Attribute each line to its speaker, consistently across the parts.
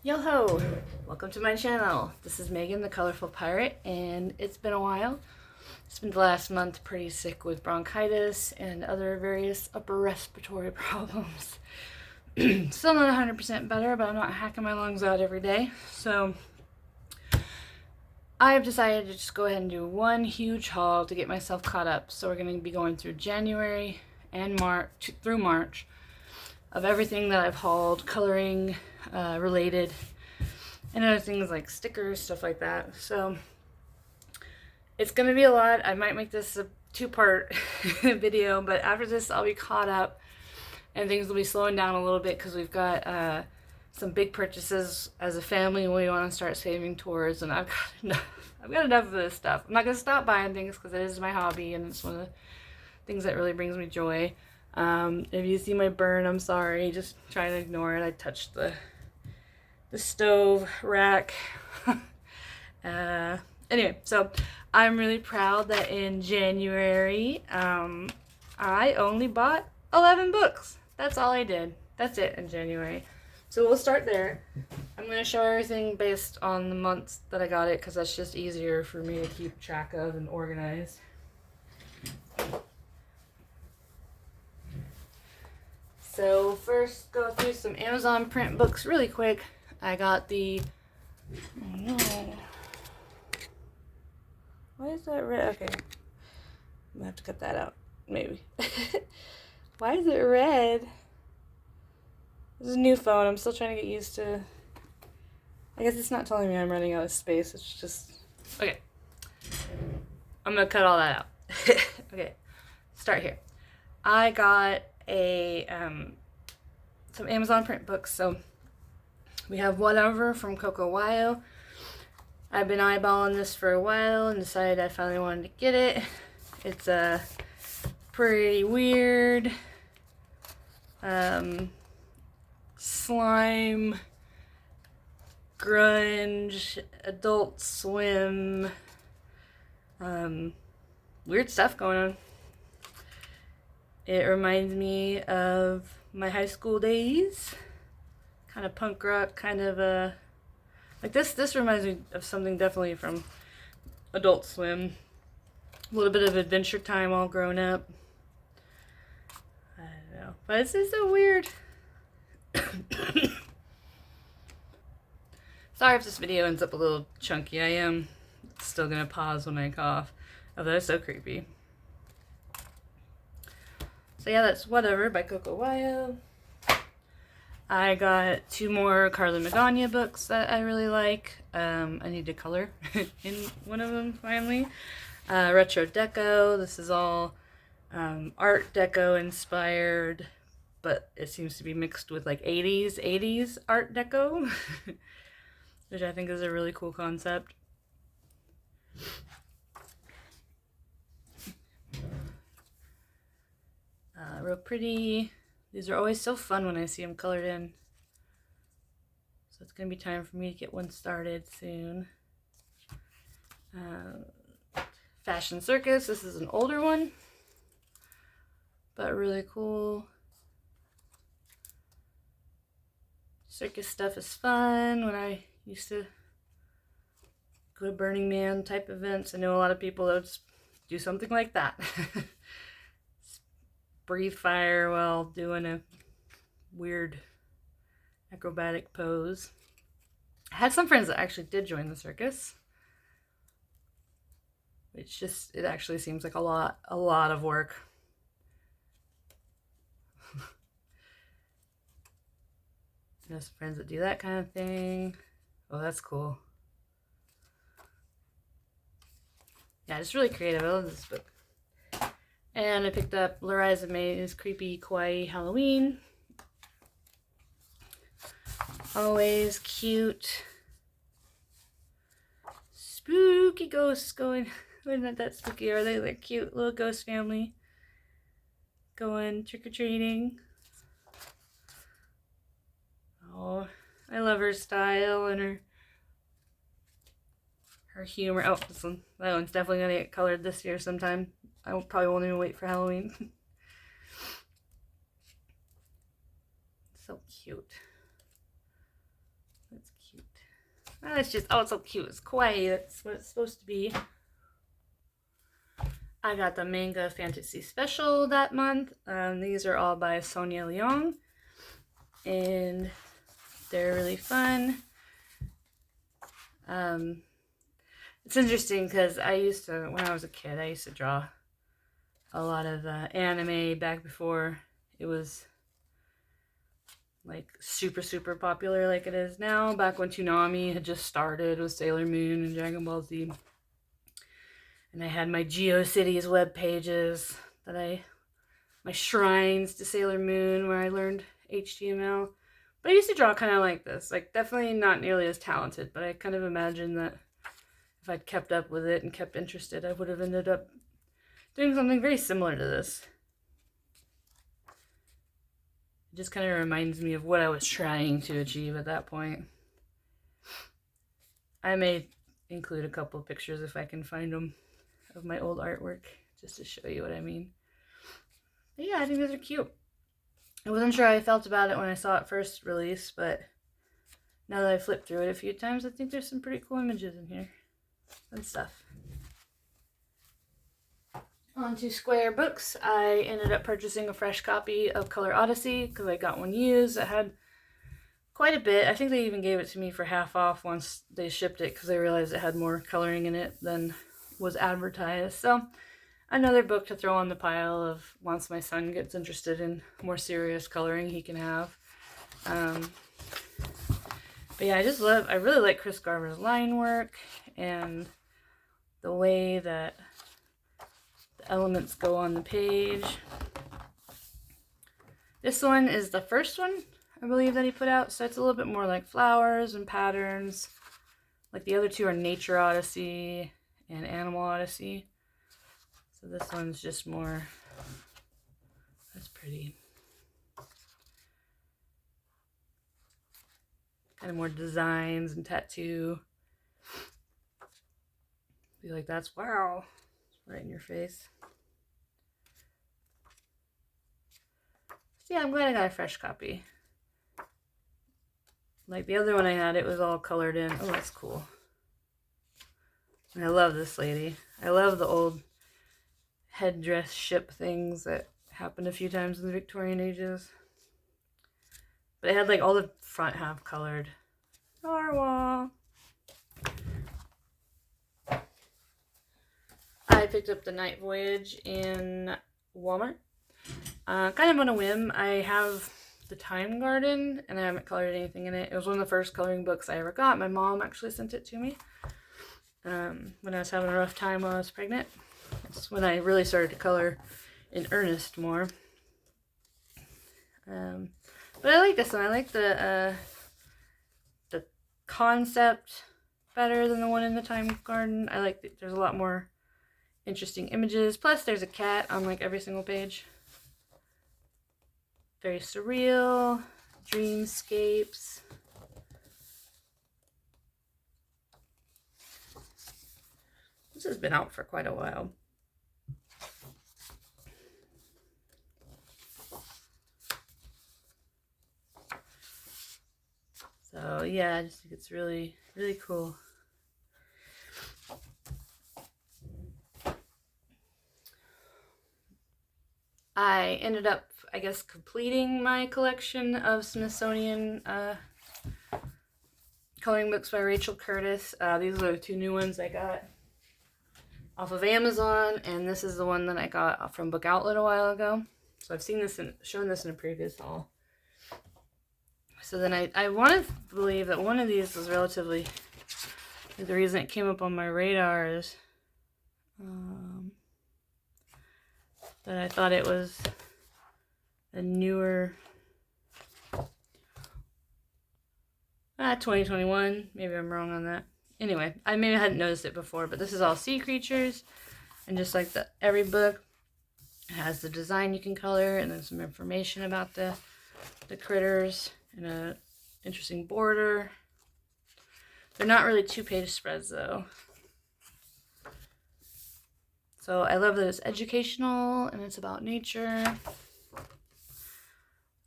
Speaker 1: Yo-ho! Welcome to my channel. This is Megan, the Colorful Pirate, and it's been a while. It's been the last month pretty sick with bronchitis and other various upper respiratory problems. Still not 100% better, but I'm not hacking my lungs out every day. So I've decided to just go ahead and do one huge haul to get myself caught up. So we're going to be going through January and March through March of everything that I've hauled, coloring related, and other things like stickers, stuff like that. So it's gonna be a lot. I might make this a two-part video, but after this I'll be caught up and things will be slowing down a little bit because we've got some big purchases as a family we want to start saving towards, and I've got enough of this stuff. I'm not gonna stop buying things because it is my hobby and it's one of the things that really brings me joy. If you see my burn, I'm sorry. Just try to ignore it. I touched the stove rack. Anyway, so I'm really proud that in January, I only bought 11 books. That's all I did. That's it in January. So we'll start there. I'm going to show everything based on the months that I got it because that's just easier for me to keep track of and organize. So first, go through some Amazon print books really quick. I got the, oh no, why is that red? Okay, I'm gonna have to cut that out, maybe. Why is it red? This is a new phone, I'm still trying to get used to, I guess it's not telling me I'm running out of space, it's just, okay. I'm gonna cut all that out. Okay, start here. I got some Amazon print books. So we have Whatever from Coco Wyo. I've been eyeballing this for a while and decided I finally wanted to get it. It's a pretty weird slime, grunge, adult swim, weird stuff going on. It reminds me of my high school days, kind of punk rock, kind of like this reminds me of something definitely from Adult Swim. A little bit of Adventure Time all grown up. I don't know, but it's just so weird. Sorry if this video ends up a little chunky. I am still gonna pause when I cough, although it's so creepy. So yeah, that's Whatever by Coco Wyo. I got two more Carly Magana books that I really like. I need to color in one of them finally. Retro Deco. This is all Art Deco inspired, but it seems to be mixed with like 80s Art Deco, which I think is a really cool concept. Real pretty. These are always so fun when I see them colored in. So it's going to be time for me to get one started soon. Fashion Circus. This is an older one, but really cool. Circus stuff is fun. When I used to go to Burning Man type events, I know a lot of people that would just do something like that. Breathe fire while doing a weird acrobatic pose. I had some friends that actually did join the circus. It actually seems like a lot of work. I know some friends that do that kind of thing. Oh, that's cool. Yeah, it's really creative. I love this book. And I picked up Larisa May's Creepy Kawaii Halloween. Always cute, spooky ghosts going. They're not that spooky, are they? They're cute little ghost family going trick-or-treating. Oh, I love her style and her humor. Oh, that one's definitely gonna get colored this year sometime. I probably won't even wait for Halloween. So cute. That's cute. Oh, it's just, oh, it's so cute. It's kawaii. That's what it's supposed to be. I got the Manga Fantasy Special that month. These are all by Sonia Leong, and they're really fun. It's interesting because when I was a kid, I used to draw a lot of anime back before it was like super popular like it is now, back when Toonami had just started with Sailor Moon and Dragon Ball Z. And I had my GeoCities web pages my shrines to Sailor Moon where I learned HTML. But I used to draw kind of like this, like definitely not nearly as talented, but I kind of imagined that if I'd kept up with it and kept interested, I would have ended up doing something very similar to this. It just kind of reminds me of what I was trying to achieve at that point. I may include a couple pictures if I can find them of my old artwork, just to show you what I mean. But yeah, I think those are cute. I wasn't sure how I felt about it when I saw it first released, but now that I flipped through it a few times, I think there's some pretty cool images in here and stuff. On to Square Books. I ended up purchasing a fresh copy of Color Odyssey because I got one used. It had quite a bit. I think they even gave it to me for half off once they shipped it because they realized it had more coloring in it than was advertised. So another book to throw on the pile of once my son gets interested in more serious coloring he can have. But yeah, I really like Chris Garver's line work and the way that the elements go on the page. This one is the first one, I believe, that he put out, so it's a little bit more like flowers and patterns. Like the other two are Nature Odyssey and Animal Odyssey. So this one's just more, that's pretty. Kind of more designs and tattoo. Be like, that's wow. Right in your face. So yeah, I'm glad I got a fresh copy. Like the other one I had, it was all colored in. Oh, that's cool. And I love this lady. I love the old headdress ship things that happened a few times in the Victorian ages. But it had like all the front half colored. Narwhal. I picked up The Night Voyage in Walmart. Kind of on a whim. I have The Time Garden, and I haven't colored anything in it. It was one of the first coloring books I ever got. My mom actually sent it to me when I was having a rough time while I was pregnant. It's when I really started to color in earnest more. But I like this one. I like the concept better than the one in The Time Garden. I like there's a lot more interesting images. Plus, there's a cat on like every single page. Very surreal, dreamscapes. This has been out for quite a while. So yeah, I just think it's really, really cool. I ended up, I guess, completing my collection of Smithsonian coloring books by Rachel Curtis. These are the two new ones I got off of Amazon, and this is the one that I got from Book Outlet a while ago. So I've seen this and shown this in a previous haul. So then I want to believe that one of these was relatively, the reason it came up on my radar is that I thought it was a newer 2021. Maybe I'm wrong on that. Anyway, I maybe hadn't noticed it before, but this is all sea creatures, and just like every book, it has the design you can color, and then some information about the critters, and a interesting border. They're not really 2-page spreads though. So I love that it's educational and it's about nature.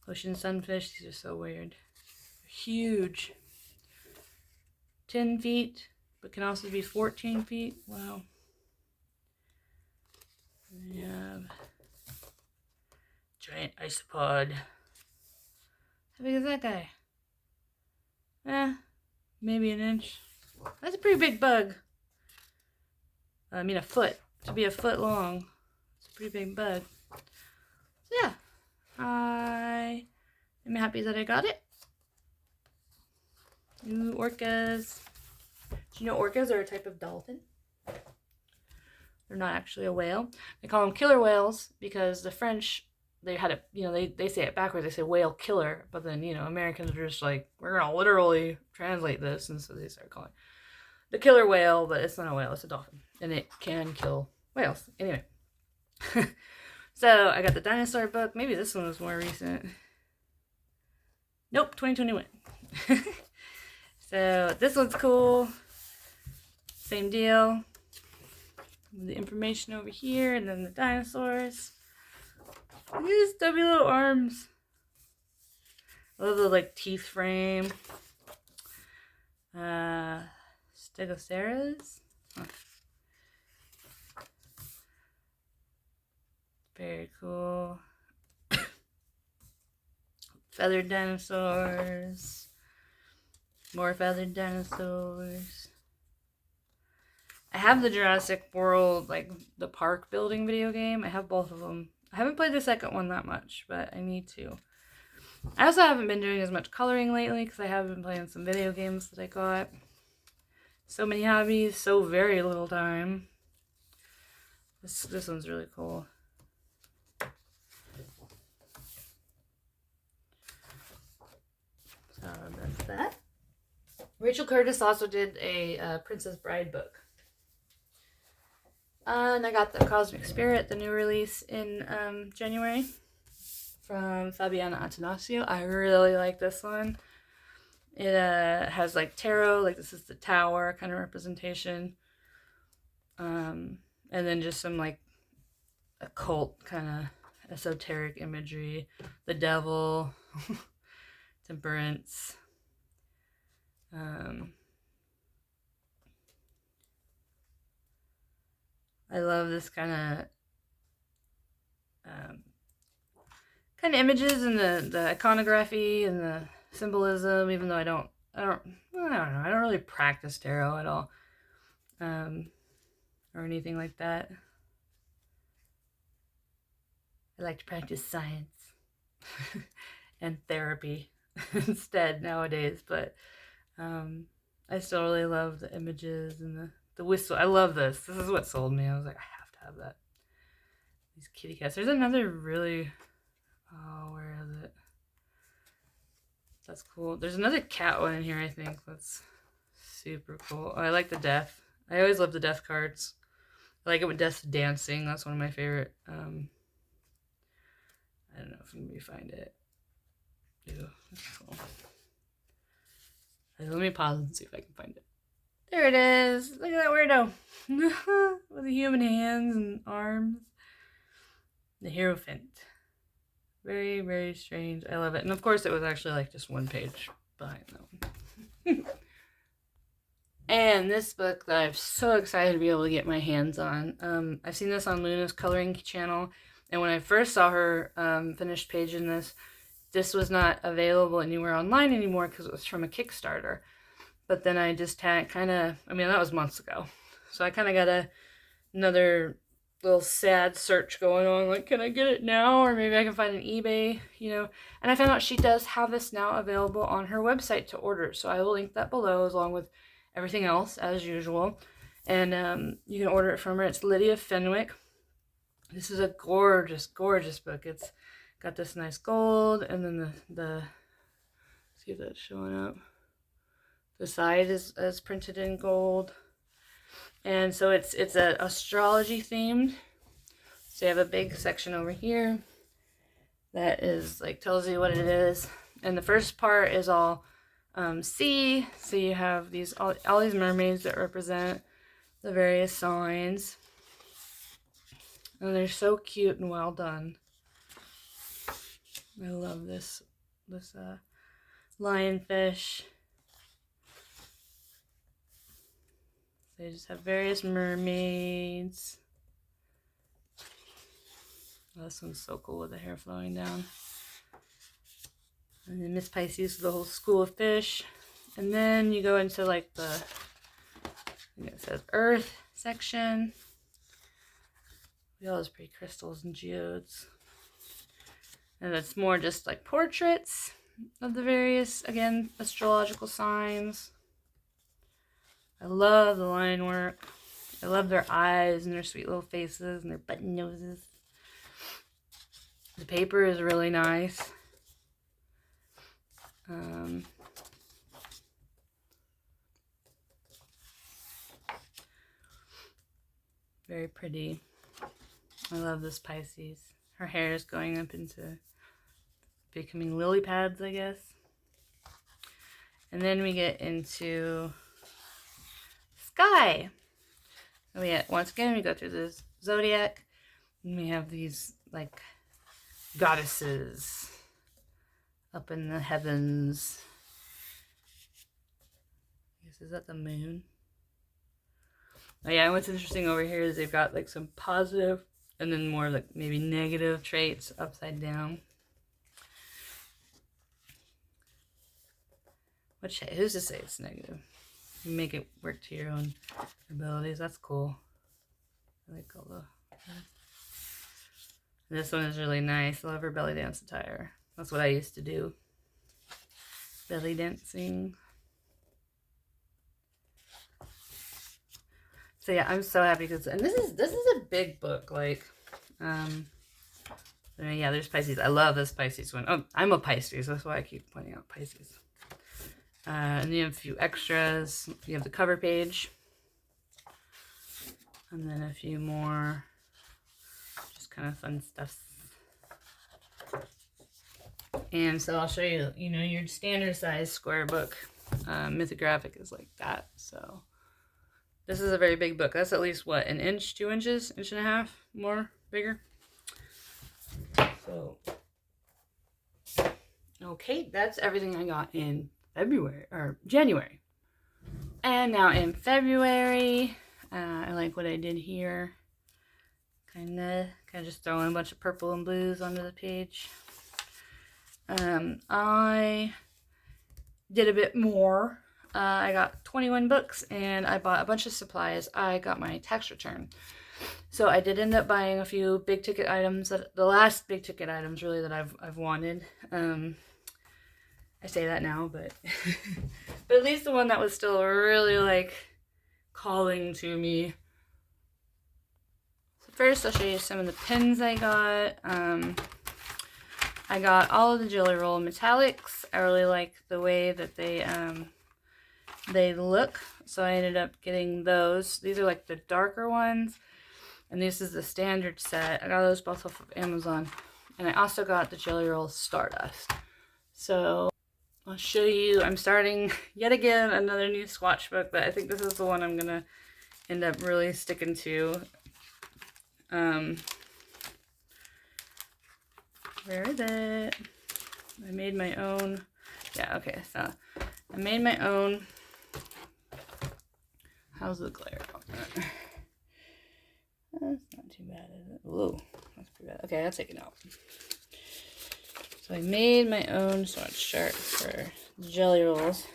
Speaker 1: Ocean sunfish, these are so weird. They're huge. 10 feet, but can also be 14 feet. Wow. We have giant isopod. How big is that guy? Maybe an inch. That's a pretty big bug. I mean, a foot. To be a foot long. It's a pretty big bug. So yeah, I am happy that I got it. Ooh, orcas. Do you know orcas are a type of dolphin? They're not actually a whale. They call them killer whales because the French, they had it, you know, they say it backwards. They say whale killer, but then, you know, Americans are just like, we're going to literally translate this. And so they start calling it the killer whale, but it's not a whale, it's a dolphin. And it can kill whales. Anyway. So I got the dinosaur book. Maybe this one was more recent. Nope, 2021. So this one's cool. Same deal. The information over here, and then the dinosaurs. Look at these stubby little arms. I love the like teeth frame. Stegosaurus. Huh. Very cool. Feathered dinosaurs. More feathered dinosaurs. I have the Jurassic World, like the park building video game. I have both of them. I haven't played the second one that much, but I need to. I also haven't been doing as much coloring lately because I have been playing some video games that I got. So many hobbies, so very little time. This one's really cool. So that's that. Rachel Curtis also did a Princess Bride book. And I got the Cosmic Spirit, the new release in January from Fabiana Antonacci. I really like this one. It has like tarot, like this is the tower kind of representation. And then just some like occult kind of esoteric imagery. The devil, temperance. I love this kind of images and the iconography and the symbolism. Even though I don't know. I don't really practice tarot at all, or anything like that. I like to practice science and therapy instead nowadays, but I still really love the images and the whistle. I love this. This is what sold me. I was like, I have to have that. These kitty cats. There's another really... Oh, where is it? That's cool. There's another cat one in here, I think. That's super cool. Oh, I like the death. I always love the death cards. I like it when death's dancing. That's one of my favorite. I don't know if you find it. Ew, that's cool. Let me pause and see if I can find it. There it is. Look at that weirdo. With the human hands and arms. The Hierophant. Very, very strange. I love it. And of course it was actually like just one page behind them. And this book that I'm so excited to be able to get my hands on. I've seen this on Luna's coloring channel. And when I first saw her finished page in this was not available anywhere online anymore because it was from a Kickstarter. But then I just had that was months ago. So I kind of got another little sad search going on. Like, can I get it now? Or maybe I can find an eBay, you know. And I found out she does have this now available on her website to order. So I will link that below along with everything else as usual. And you can order it from her. It's Lydia Fenwick. This is a gorgeous, gorgeous book. It's got this nice gold, and then the see if that's showing up. The side is printed in gold, and so it's a astrology themed. So you have a big section over here that is like tells you what it is, and the first part is all sea. So you have all these mermaids that represent the various signs, and they're so cute and well done. I love this lionfish. They just have various mermaids. Oh, this one's so cool with the hair flowing down. And then Miss Pisces, the whole school of fish. And then you go into like the, I think it says Earth section. We all those pretty crystals and geodes. And it's more just like portraits of the various, again, astrological signs. I love the line work. I love their eyes and their sweet little faces and their button noses. The paper is really nice. Very pretty. I love this Pisces. Her hair is going up into becoming lily pads, I guess. And then we get into sky. So once again, we go through this zodiac. And we have these like goddesses up in the heavens. I guess, is that the moon? Oh yeah, and what's interesting over here is they've got like some positive and then more like maybe negative traits upside down. Who's to say it's negative? You make it work to your own abilities. That's cool. I like all the... This one is really nice. I love her belly dance attire. That's what I used to do. Belly dancing. So yeah, I'm so happy because, and this is a big book. Like, yeah, there's Pisces. I love this Pisces one. Oh, I'm a Pisces. That's why I keep pointing out Pisces. And you have a few extras. You have the cover page, and then a few more, just kind of fun stuff. And so I'll show you, you know, your standard size square book. Mythographic is like that. So this is a very big book. That's at least what, an inch, 2 inches, inch and a half more bigger. So okay, that's everything I got in February or January. And now in February, I like what I did here. Kind of just throwing a bunch of purple and blues onto the page. I did a bit more. I got 21 books and I bought a bunch of supplies. I got my tax return. So I did end up buying a few big ticket items, the last big ticket items really that I've wanted. I say that now, but but at least the one that was still really like calling to me. So first I'll show you some of the pens I got. I got all of the Jelly Roll metallics. I really like the way that they look, so I ended up getting those. These are like the darker ones, and this is the standard set. I got those both off of Amazon, and I also got the Jelly Roll Stardust. So I'll show you. I'm starting yet again another new swatch book, but I think this is the one I'm gonna end up really sticking to. Where is it? I made my own. Yeah, okay, so I made my own. How's the glare on that? That's not too bad, is it? Whoa, that's pretty bad. Okay, I'll take it out. So I made my own swatch chart for Jelly Rolls.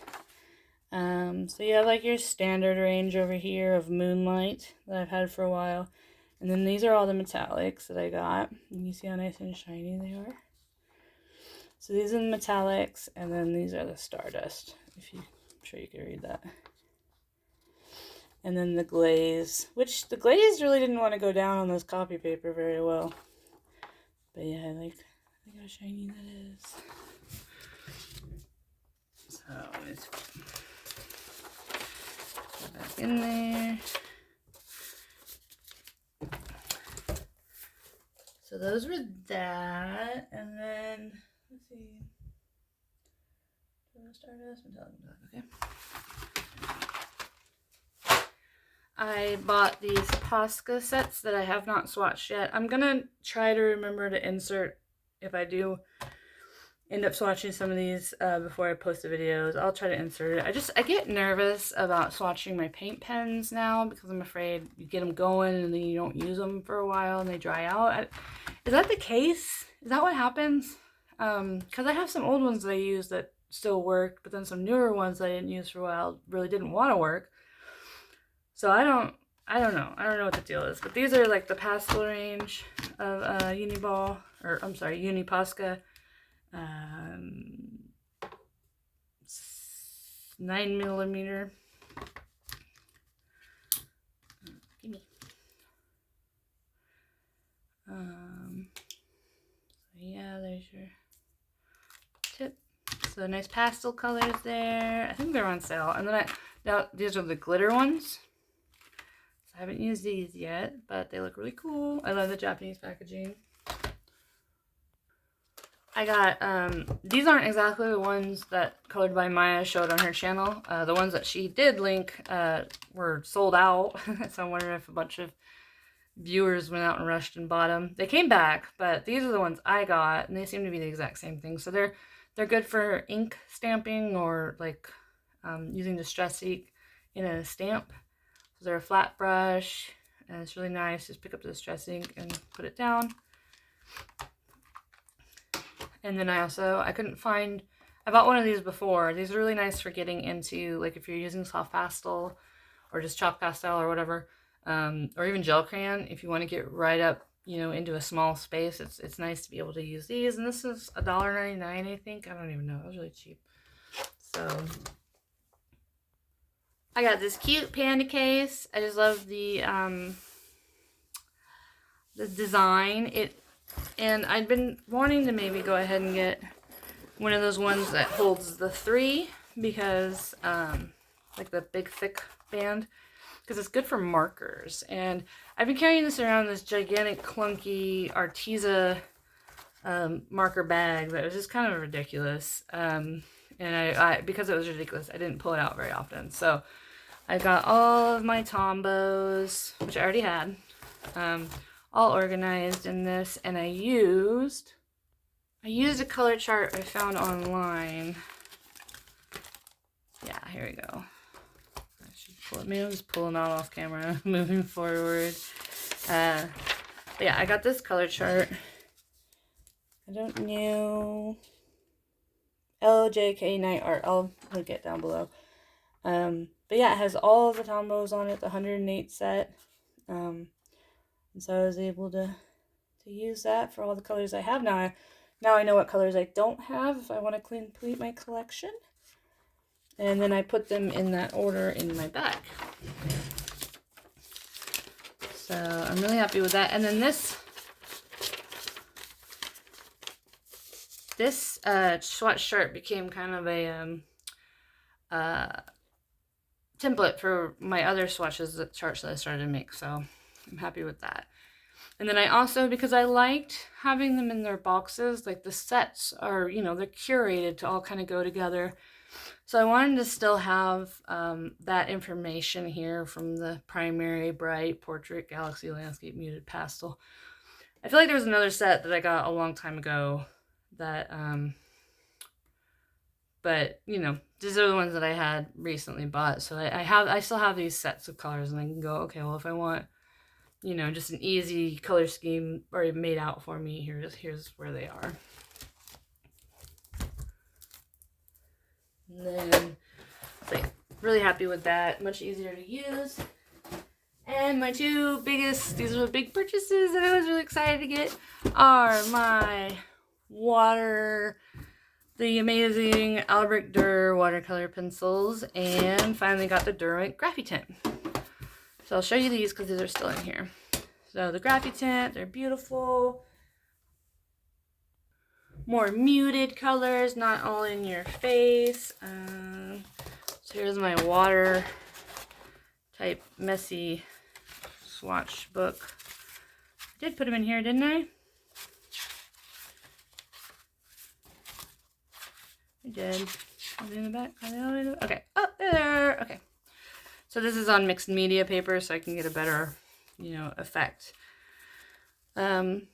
Speaker 1: So you have like your standard range over here of Moonlight that I've had for a while. And then these are all the metallics that I got. You can see how nice and shiny they are. So these are the metallics, and then these are the Stardust. I'm sure you can read that. And then the glaze, which the glaze really didn't want to go down on this copy paper very well. But yeah, I like how shiny that is. So let's put that back in there. So those were that, and then let's see. Stardust, okay. I bought these Posca sets that I have not swatched yet. I'm gonna try to remember to insert, if I do, end up swatching some of these before I post the videos. I'll try to insert it. I get nervous about swatching my paint pens now because I'm afraid you get them going and then you don't use them for a while and they dry out. Is that the case? Is that what happens? Because I have some old ones that I use that still work, but then some newer ones that I didn't use for a while really didn't want to work. So I don't know. I don't know what the deal is. But these are like the pastel range of Uniball, or I'm sorry, Uniposca. 9mm. Gimme. Yeah, there's your tip. So nice pastel colors there. I think they're on sale. And then now these are the glitter ones. So I haven't used these yet, but they look really cool. I love the Japanese packaging. I got, these aren't exactly the ones that Colored by Maya showed on her channel. The ones that she did link were sold out. So I'm wondering if a bunch of viewers went out and rushed and bought them. They came back, but these are the ones I got, and they seem to be the exact same thing. So they're good for ink stamping or like using Distress ink in a stamp. So they're a flat brush, and it's really nice. Just pick up the Distress ink and put it down. And then I couldn't find, I bought one of these before. These are really nice for getting into, like if you're using soft pastel or just chalk pastel or whatever, or even gel crayon, if you want to get right up, you know, into a small space, it's nice to be able to use these. And this is $1.99, I think. I don't even know. It was really cheap. So I got this cute Panda case. I just love the design. And I'd been wanting to maybe go ahead and get one of those ones that holds the 3 because, like the big thick band, because it's good for markers. And I've been carrying this around, this gigantic clunky Arteza marker bag that was just kind of ridiculous. And I because it was ridiculous, I didn't pull it out very often. So I got all of my Tombos, which I already had, all organized in this, and I used a color chart I found online. Yeah, here we go. I should pull it. Maybe I'll just pull them out off camera moving forward. But yeah, I got this color chart. I don't know. LJK Night Art. I'll link it down below. But yeah, it has all of the Tombos on it, the 108 set. And so I was able to use that for all the colors I have now. Now I know what colors I don't have if I want to complete my collection. And then I put them in that order in my bag. So I'm really happy with that. And then this swatch chart became kind of a template for my other swatches, charts that I started to make. So I'm happy with that. And then I also, because I liked having them in their boxes, like the sets are, you know, they're curated to all kind of go together. So I wanted to still have that information here from the primary, bright, portrait, galaxy, landscape, muted, pastel. I feel like there was another set that I got a long time ago that, but, you know, these are the ones that I had recently bought. So I still have these sets of colors, and I can go, okay, well, if I want, you know, just an easy color scheme already made out for me, here's where they are. And then, so yeah, really happy with that. Much easier to use. And my two biggest, these are the big purchases that I was really excited to get, are my the amazing Albrecht Dürer watercolor pencils, and finally got the Derwentgraphy Tint. So I'll show you these because these are still in here. So the Graphy Tint, they're beautiful. More muted colors, not all in your face. So here's my water type messy swatch book. I did put them in here, didn't I? I did. Are they in the back? Are they all in the back? Okay. Oh, there. Okay. So this is on mixed media paper, so I can get a better, you know, effect. And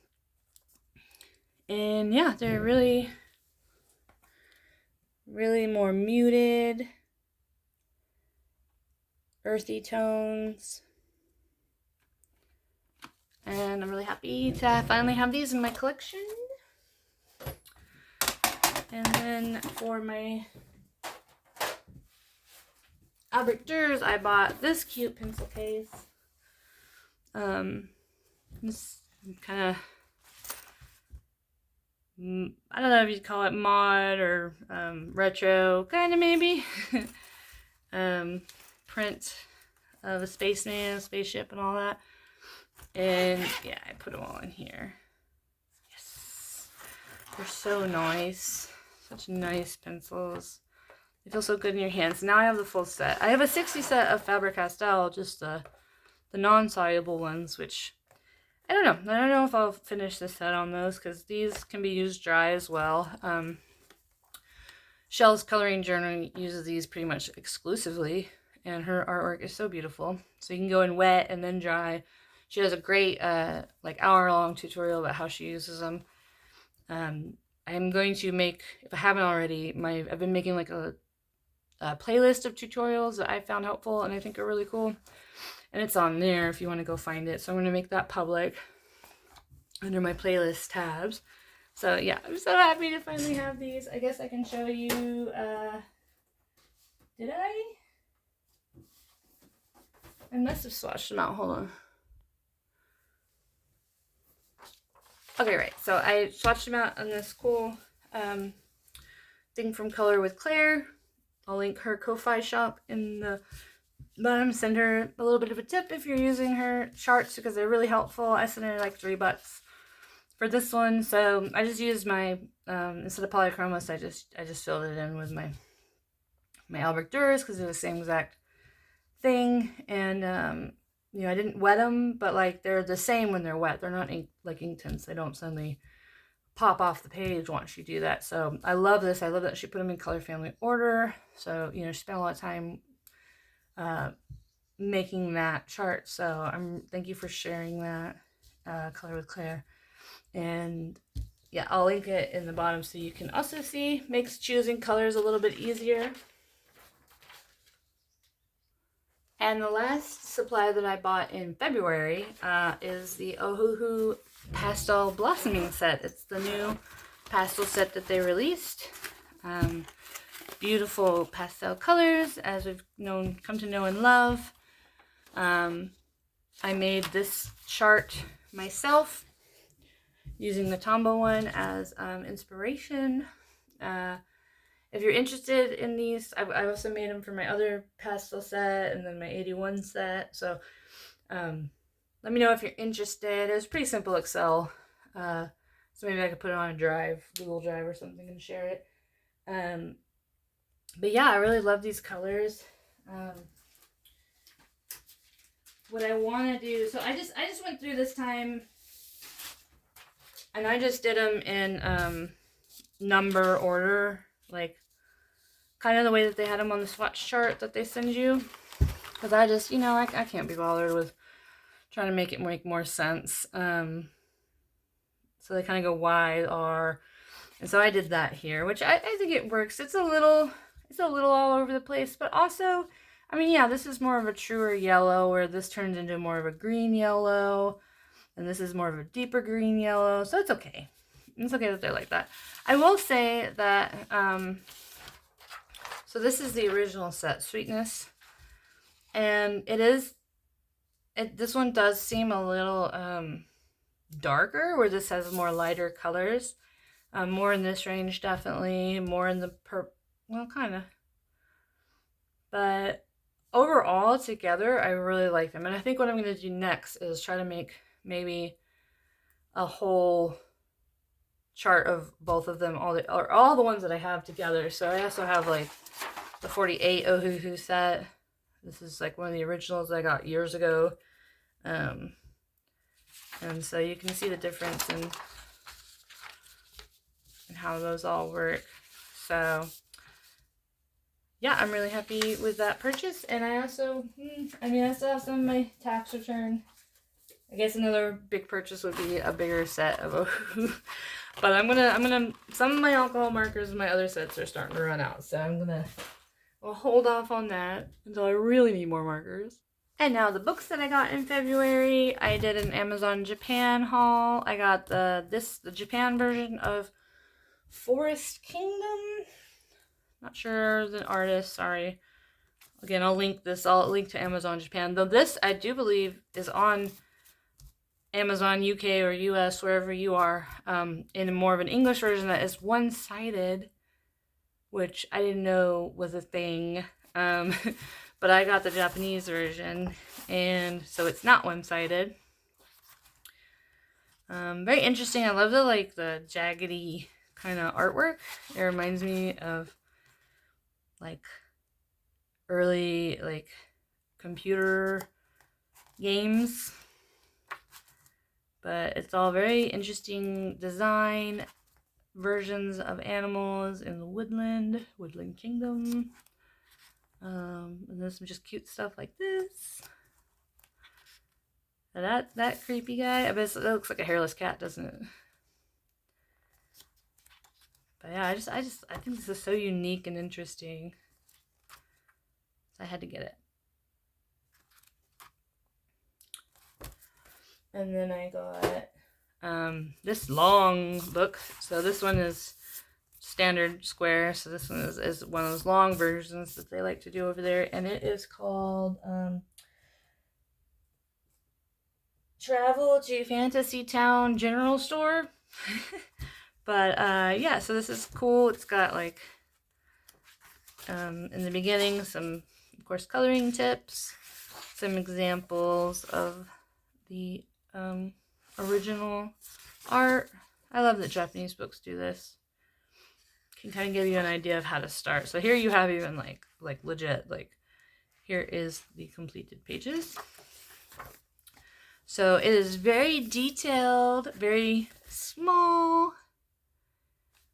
Speaker 1: yeah, they're really really more muted, earthy tones. And I'm really happy to finally have these in my collection. And then for my Albert Durs, I bought this cute pencil case. This kind of, I don't know if you'd call it mod or retro, kind of maybe. Print of a spaceman, spaceship, and all that. And yeah, I put them all in here. Yes, they're so nice. Such nice pencils. They feel so good in your hands. Now I have the full set. I have a 60 set of Faber-Castell, just the non-soluble ones, which I don't know. I don't know if I'll finish the set on those because these can be used dry as well. Shell's Coloring Journal uses these pretty much exclusively, and her artwork is so beautiful. So you can go in wet and then dry. She has a great like hour-long tutorial about how she uses them. I'm going to make, if I haven't already, I've been making like a playlist of tutorials that I found helpful and I think are really cool. And it's on there if you want to go find it. So I'm going to make that public under my playlist tabs. So yeah, I'm so happy to finally have these. I guess I can show you, did I? I must have swatched them out. Hold on. Okay, right. So I swatched them out on this cool thing from Color with Claire. I'll link her Ko-Fi shop in the bottom. Send her a little bit of a tip if you're using her charts because they're really helpful. I sent her like $3 for this one. So I just used my instead of polychromos, I just filled it in with my Albert Durs because they're the same exact thing. And you know, I didn't wet them, but like they're the same when they're wet. They're not like ink tints. They don't suddenly pop off the page once you do that. So I love this. I love that she put them in color family order. So, you know, she spent a lot of time making that chart. So thank you for sharing that, Color with Claire. And yeah, I'll link it in the bottom so you can also see. Makes choosing colors a little bit easier. And the last supply that I bought in February is the Oohohu Pastel Blossoming Set. It's the new pastel set that they released. Beautiful pastel colors, as we've come to know and love. I made this chart myself using the Tombow one as inspiration. If you're interested in these, I also made them for my other pastel set and then my 81 set. So let me know if you're interested. It was pretty simple Excel. So maybe I could put it on a drive, Google Drive or something, and share it. But yeah, I really love these colors. What I want to do, so I just went through this time and I just did them in number order, like kind of the way that they had them on the swatch chart that they send you. Because I just, you know, I can't be bothered with trying to make it make more sense. So they kind of go Y, R. And so I did that here, which I think it works. It's a little all over the place, but also, I mean, yeah, this is more of a truer yellow, where this turns into more of a green yellow, and this is more of a deeper green yellow, so it's okay. It's okay that they're like that. I will say that, so this is the original set, Sweetness, and this one does seem a little darker, where this has more lighter colors. More in this range, definitely. More in the purple, well, kind of. But overall, together, I really like them. And I think what I'm going to do next is try to make maybe a whole chart of both of them, all the ones that I have together. So I also have like the 48 Oohohu set. This is like one of the originals I got years ago. And so you can see the difference in how those all work. So yeah, I'm really happy with that purchase. And I also, I still have some of my tax return. I guess another big purchase would be a bigger set of But some of my alcohol markers in my other sets are starting to run out. So I'll hold off on that until I really need more markers. And now the books that I got in February, I did an Amazon Japan haul. I got the Japan version of Forest Kingdom. Not sure the artist, sorry. Again, I'll link to Amazon Japan. Though this, I do believe, is on Amazon UK or US, wherever you are, in more of an English version that is one-sided, which I didn't know was a thing. But I got the Japanese version, and so it's not one-sided. Very interesting. I love the jaggedy kind of artwork. It reminds me of early computer games. But it's all very interesting design, versions of animals in the woodland kingdom. And there's some just cute stuff like this. That creepy guy. I bet it looks like a hairless cat, doesn't it? But yeah, I think this is so unique and interesting. So I had to get it. And then I got this long book. So this one is standard square. So this one is one of those long versions that they like to do over there. And it is called Travel to Fantasy Town General Store. But yeah, so this is cool. It's got in the beginning some, of course, coloring tips, some examples of the original art. I love that Japanese books do this. Can kind of give you an idea of how to start. So here you have even legit, here is the completed pages. So it is very detailed, very small.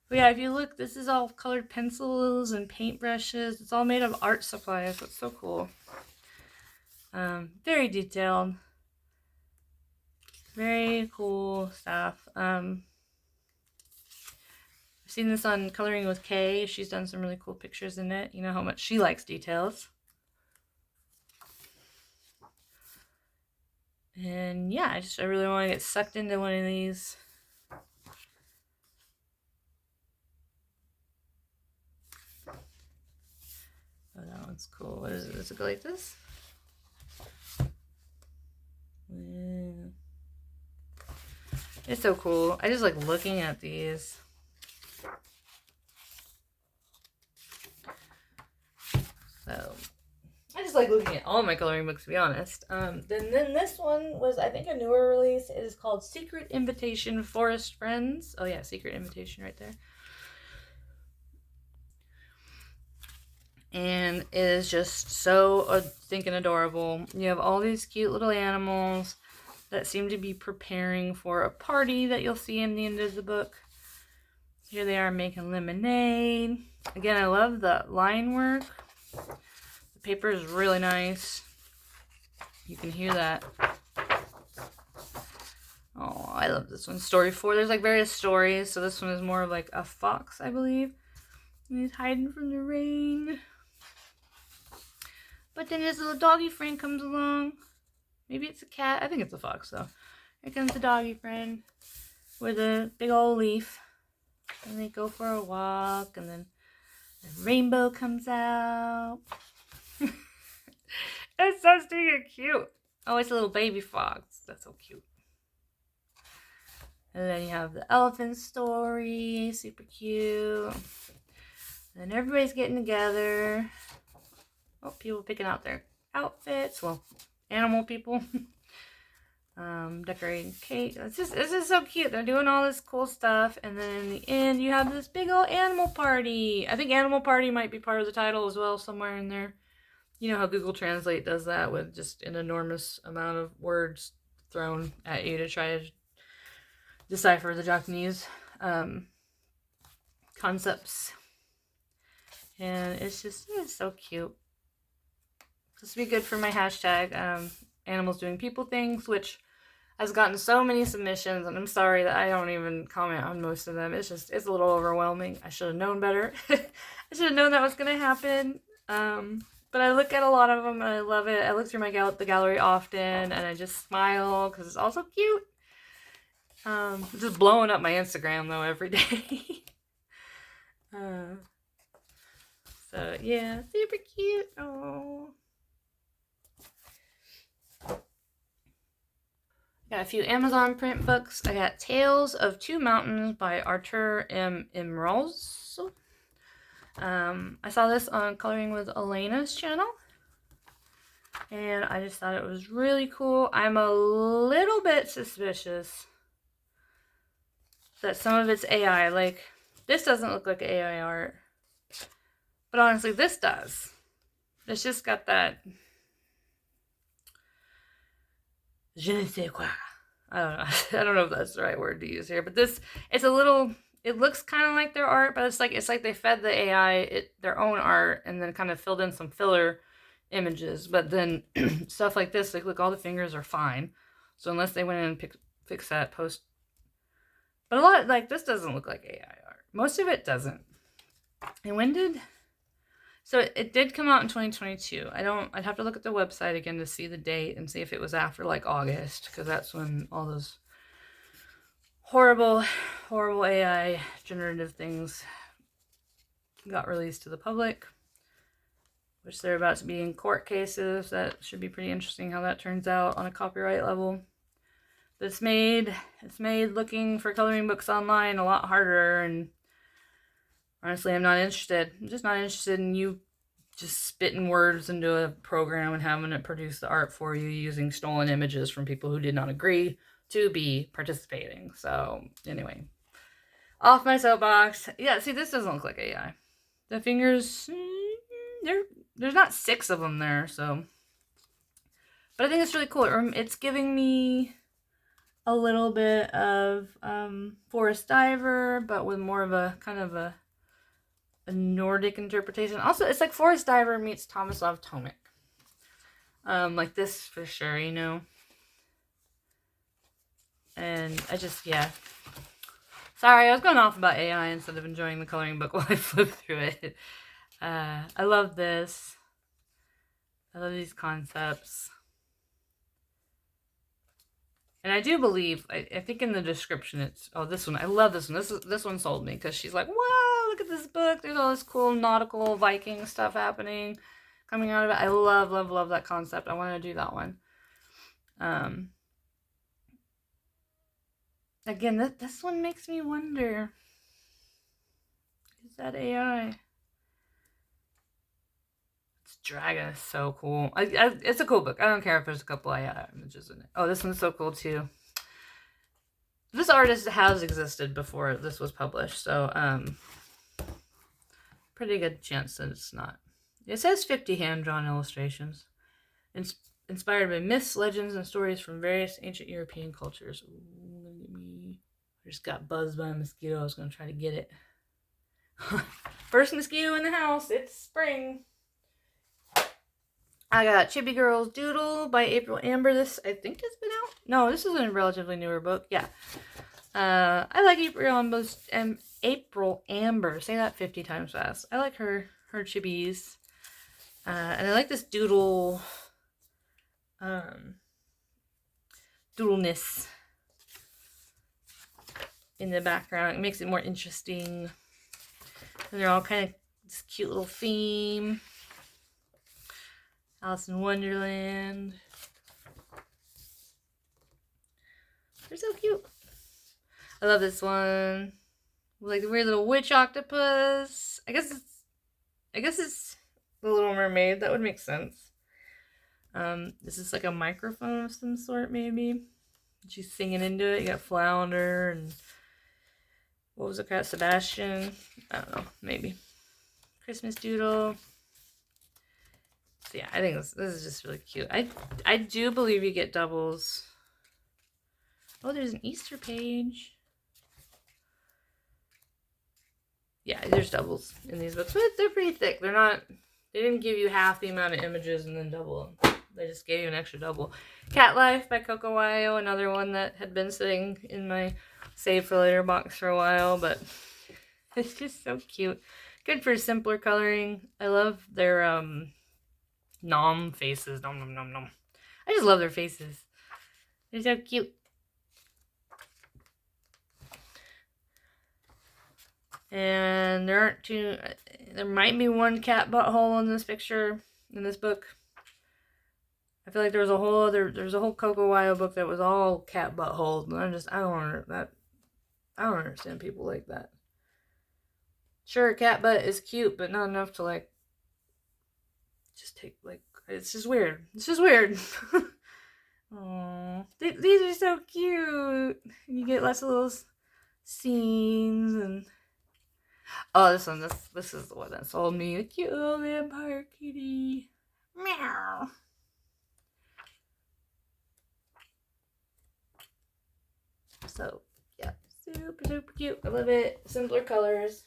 Speaker 1: But yeah, if you look, this is all colored pencils and paintbrushes. It's all made of art supplies. That's so cool. Very detailed. Very cool stuff. I've seen this on Coloring with Kay. She's done some really cool pictures in it. You know how much she likes details. And yeah, I really want to get sucked into one of these. Oh, that one's cool. What is it? Does it go like this? Yeah. It's so cool. I just like looking at these. So I just like looking at all my coloring books, to be honest. Then this one was, I think, a newer release. It is called Secret Invitation Forest Friends. Oh yeah, Secret Invitation right there. And it is just so stinking adorable. You have all these cute little animals that seem to be preparing for a party that you'll see in the end of the book. Here they are making lemonade. Again, I love the line work. The paper is really nice. You can hear that. Oh, I love this one. Story 4. There's various stories. So this one is more of a fox, I believe. And he's hiding from the rain. But then his little doggy friend comes along. Maybe it's a cat. I think it's a fox, though. Here comes the doggy friend with a big old leaf. And they go for a walk, and then the rainbow comes out. It's so stinking cute. Oh, it's a little baby fox. That's so cute. And then you have the elephant story. Super cute. And everybody's getting together. Oh, people picking out their outfits. Well, animal people. Decorating cake. This is so cute. They're doing all this cool stuff. And then in the end, you have this big old animal party. I think animal party might be part of the title as well, somewhere in there. You know how Google Translate does that with just an enormous amount of words thrown at you to try to decipher the Japanese concepts. And it's so cute. This would be good for my hashtag, animals doing people things, which has gotten so many submissions, and I'm sorry that I don't even comment on most of them. It's a little overwhelming. I should have known better. I should have known that was going to happen. But I look at a lot of them, and I love it. I look through the gallery often, and I just smile, because it's all so cute. Just blowing up my Instagram, though, every day. So, yeah, super cute. Oh. Got a few Amazon print books. I got Tales of Two Mountains by Arthur M. Imroz. I saw this on Coloring with Elena's channel, and I just thought it was really cool. I'm a little bit suspicious that some of it's AI. Like, this doesn't look like AI art, but honestly, this does. It's just got that je ne sais quoi. I don't know. I don't know if that's the right word to use here, but it's a little, it looks kind of like their art, but it's like they fed the AI their own art and then kind of filled in some filler images. But then stuff like this, like, look, all the fingers are fine. So unless they went in and fix that post. But a lot, like, this doesn't look like AI art. Most of it doesn't. And when did... So it did come out in 2022. I'd have to look at the website again to see the date and see if it was after, like, August, because that's when all those horrible, horrible AI generative things got released to the public, which they're about to be in court cases. That should be pretty interesting how that turns out on a copyright level. But it's made looking for coloring books online a lot harder, and honestly, I'm not interested. I'm just not interested in you just spitting words into a program and having it produce the art for you using stolen images from people who did not agree to be participating. So, anyway. Off my soapbox. Yeah, see, this doesn't look like AI. The fingers, there's not 6 of them there, so. But I think it's really cool. It's giving me a little bit of Forest Diver, but with more of a kind of a Nordic interpretation. Also, it's like Forest Diver meets Tomislav Tomic. Like this for sure, you know. And I just, yeah. Sorry, I was going off about AI instead of enjoying the coloring book while I flip through it. I love this. I love these concepts. And I do believe, I think in the description it's, oh, this one, I love this one. This one sold me, because she's like, wow, look at this book. There's all this cool nautical Viking stuff happening, coming out of it. I love, love, love that concept. I want to do that one. Again, this one makes me wonder, is that AI? This dragon is so cool. It's a cool book. I don't care if there's a couple AI images in it. Oh, this one's so cool too. This artist has existed before this was published, so pretty good chance that it's not. It says 50 hand-drawn illustrations, inspired by myths, legends, and stories from various ancient European cultures. Ooh, look at me. I just got buzzed by a mosquito. I was going to try to get it. First mosquito in the house. It's spring. I got Chibi Girl's Doodle by April Amber. This, I think, has been out. No, this is a relatively newer book. Yeah. I like April Amber. Say that 50 times fast. I like her chibis. And I like this doodle, doodleness in the background. It makes it more interesting. And they're all kind of this cute little theme. Alice in Wonderland. They're so cute. I love this one. Like the weird little witch octopus. I guess it's the Little Mermaid. That would make sense. This is like a microphone of some sort, maybe. She's singing into it. You got Flounder and what was the cat? Sebastian. I don't know. Maybe. Christmas Doodle. So yeah, I think this is just really cute. I do believe you get doubles. Oh, there's an Easter page. Yeah, there's doubles in these books, but they're pretty thick. They didn't give you half the amount of images and then double them. They just gave you an extra double. Cat Life by Coco Wyo, another one that had been sitting in my save for later box for a while, but it's just so cute. Good for simpler coloring. I love their nom faces. Nom nom nom nom. I just love their faces. They're so cute. And there aren't too. There might be one cat butthole in this picture in this book. I feel like there's a whole Coco Wyo book that was all cat buttholes, and I don't understand people like that. Sure, cat butt is cute, but not enough to like just take like. It's just weird. It's just weird. Aww, these are so cute. You get lots of little scenes and. Oh, this one. This is the one that sold me. A cute little vampire kitty. Meow. So, yeah. Super, super cute. I love it. Simpler colors.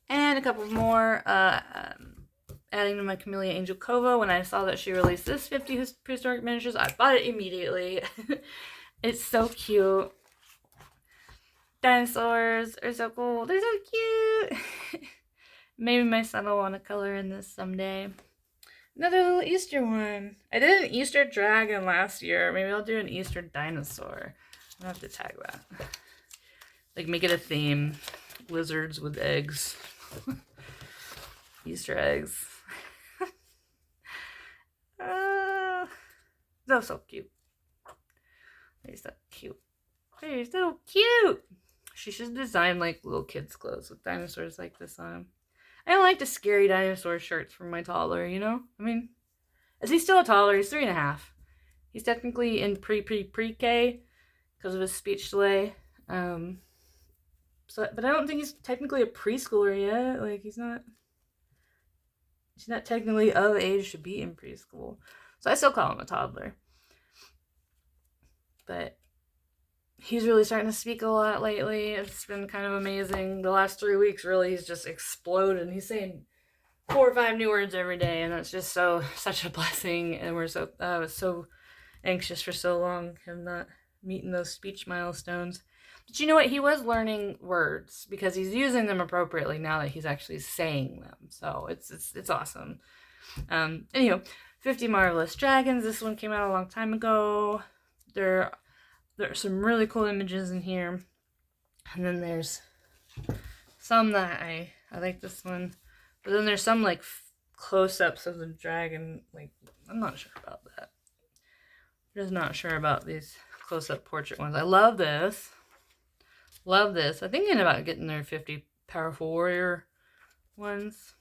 Speaker 1: And a couple more. Adding to my Camellia Angelkova. When I saw that she released this 50 prehistoric miniatures, I bought it immediately. It's so cute. Dinosaurs are so cool. They're so cute. Maybe my son will want to color in this someday. Another little Easter one. I did an Easter dragon last year. Maybe I'll do an Easter dinosaur. I'll have to tag that. Like make it a theme. Lizards with eggs. Easter eggs. They're so cute. They're so cute. They're so cute. She should design like little kids' clothes with dinosaurs like this on them. I don't like the scary dinosaur shirts from my toddler, you know? I mean, is he still a toddler? He's 3.5. He's technically in pre-K because of his speech delay. But I don't think he's technically a preschooler yet. Like he's not technically of age to be in preschool. So I still call him a toddler. But he's really starting to speak a lot lately. It's been kind of amazing. The last 3 weeks, really, he's just exploded. He's saying 4 or 5 new words every day, and that's just such a blessing. And I was so anxious for so long, him not meeting those speech milestones. But you know what? He was learning words because he's using them appropriately now that he's actually saying them. So it's awesome. Anywho, 50 Marvelous Dragons. This one came out a long time ago. There are some really cool images in here. And then there's some that I like this one. But then there's some like close-ups of the dragon. Like, I'm not sure about that. I'm just not sure about these close-up portrait ones. I love this. Love this. I'm thinking about getting their 50 Powerful Warrior ones.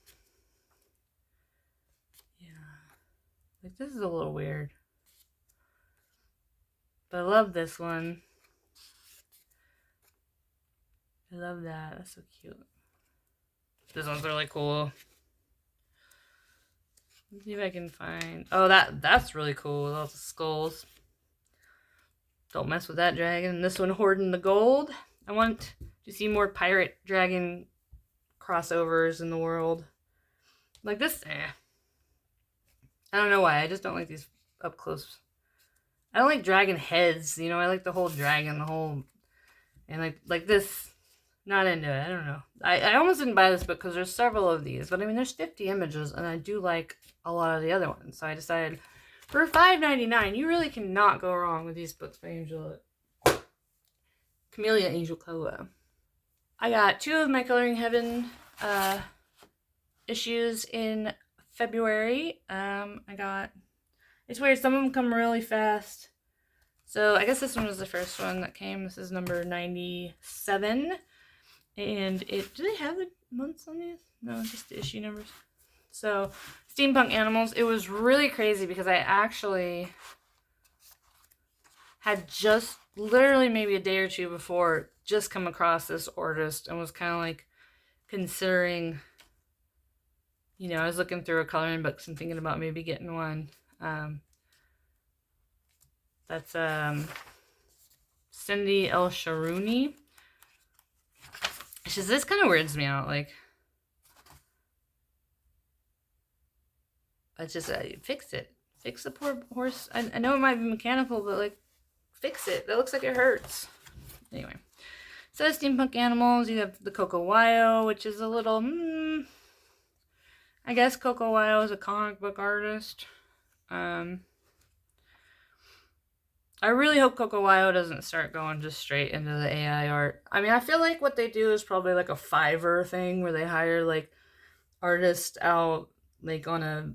Speaker 1: Yeah. Like, this is a little weird. But I love this one. I love that. That's so cute. This one's really cool. Let's see if I can find... Oh, that's really cool. Lots of skulls. Don't mess with that dragon. This one, hoarding the gold. I want to see more pirate dragon crossovers in the world. Like this, I don't know why. I just don't like these up close. I don't like dragon heads. You know, I like the whole dragon, and like this. Not into it. I don't know. I almost didn't buy this book because there's several of these, but I mean, there's 50 images, and I do like a lot of the other ones. So I decided for $5.99, you really cannot go wrong with these books by Camellia Angelkova. I got 2 of my Coloring Heaven issues in February. It's weird, some of them come really fast. So I guess this one was the first one that came. This is number 97. And do they have the months on these? No, just the issue numbers. So, Steampunk Animals. It was really crazy because I actually had just literally maybe a day or two before just come across this artist and was kind of like considering, you know, I was looking through a coloring books and thinking about maybe getting one. That's Cindy El Sharouni. It's just, this kind of weirds me out. Like, It's just, fix it. Fix the poor horse. I know it might be mechanical, but like, fix it. That looks like it hurts. Anyway. So steampunk animals, you have the Coco Wyo, which is a little, I guess Coco Wyo is a comic book artist. I really hope Coco Wyo doesn't start going just straight into the AI art. I mean, I feel like what they do is probably like a Fiverr thing where they hire like artists out like on a,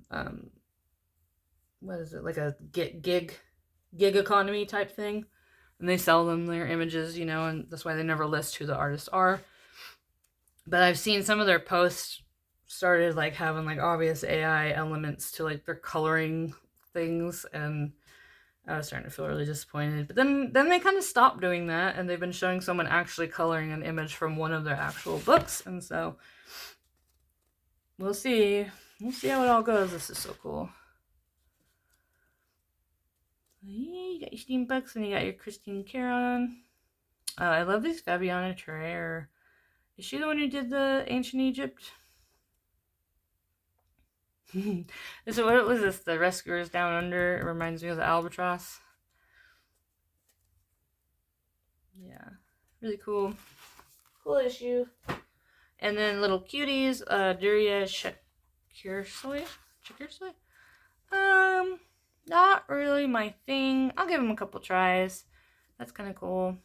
Speaker 1: what is it, like a gig economy type thing. And they sell them their images, you know, and that's why they never list who the artists are. But I've seen some of their posts started like having like obvious AI elements to like their coloring things, and I was starting to feel really disappointed. But then they kind of stopped doing that, and they've been showing someone actually coloring an image from one of their actual books, and so we'll see. We'll see how it all goes. This is so cool. You got your steampunks and you got your Christine Caron. Oh, I love these Fabiana Antonacci. Is she the one who did the ancient Egypt? So what was this? The Rescuers Down Under? It reminds me of the Albatross. Yeah, really cool. Cool issue. And then little cuties, Durs Checkersoy? Not really my thing. I'll give them a couple tries. That's kind of cool.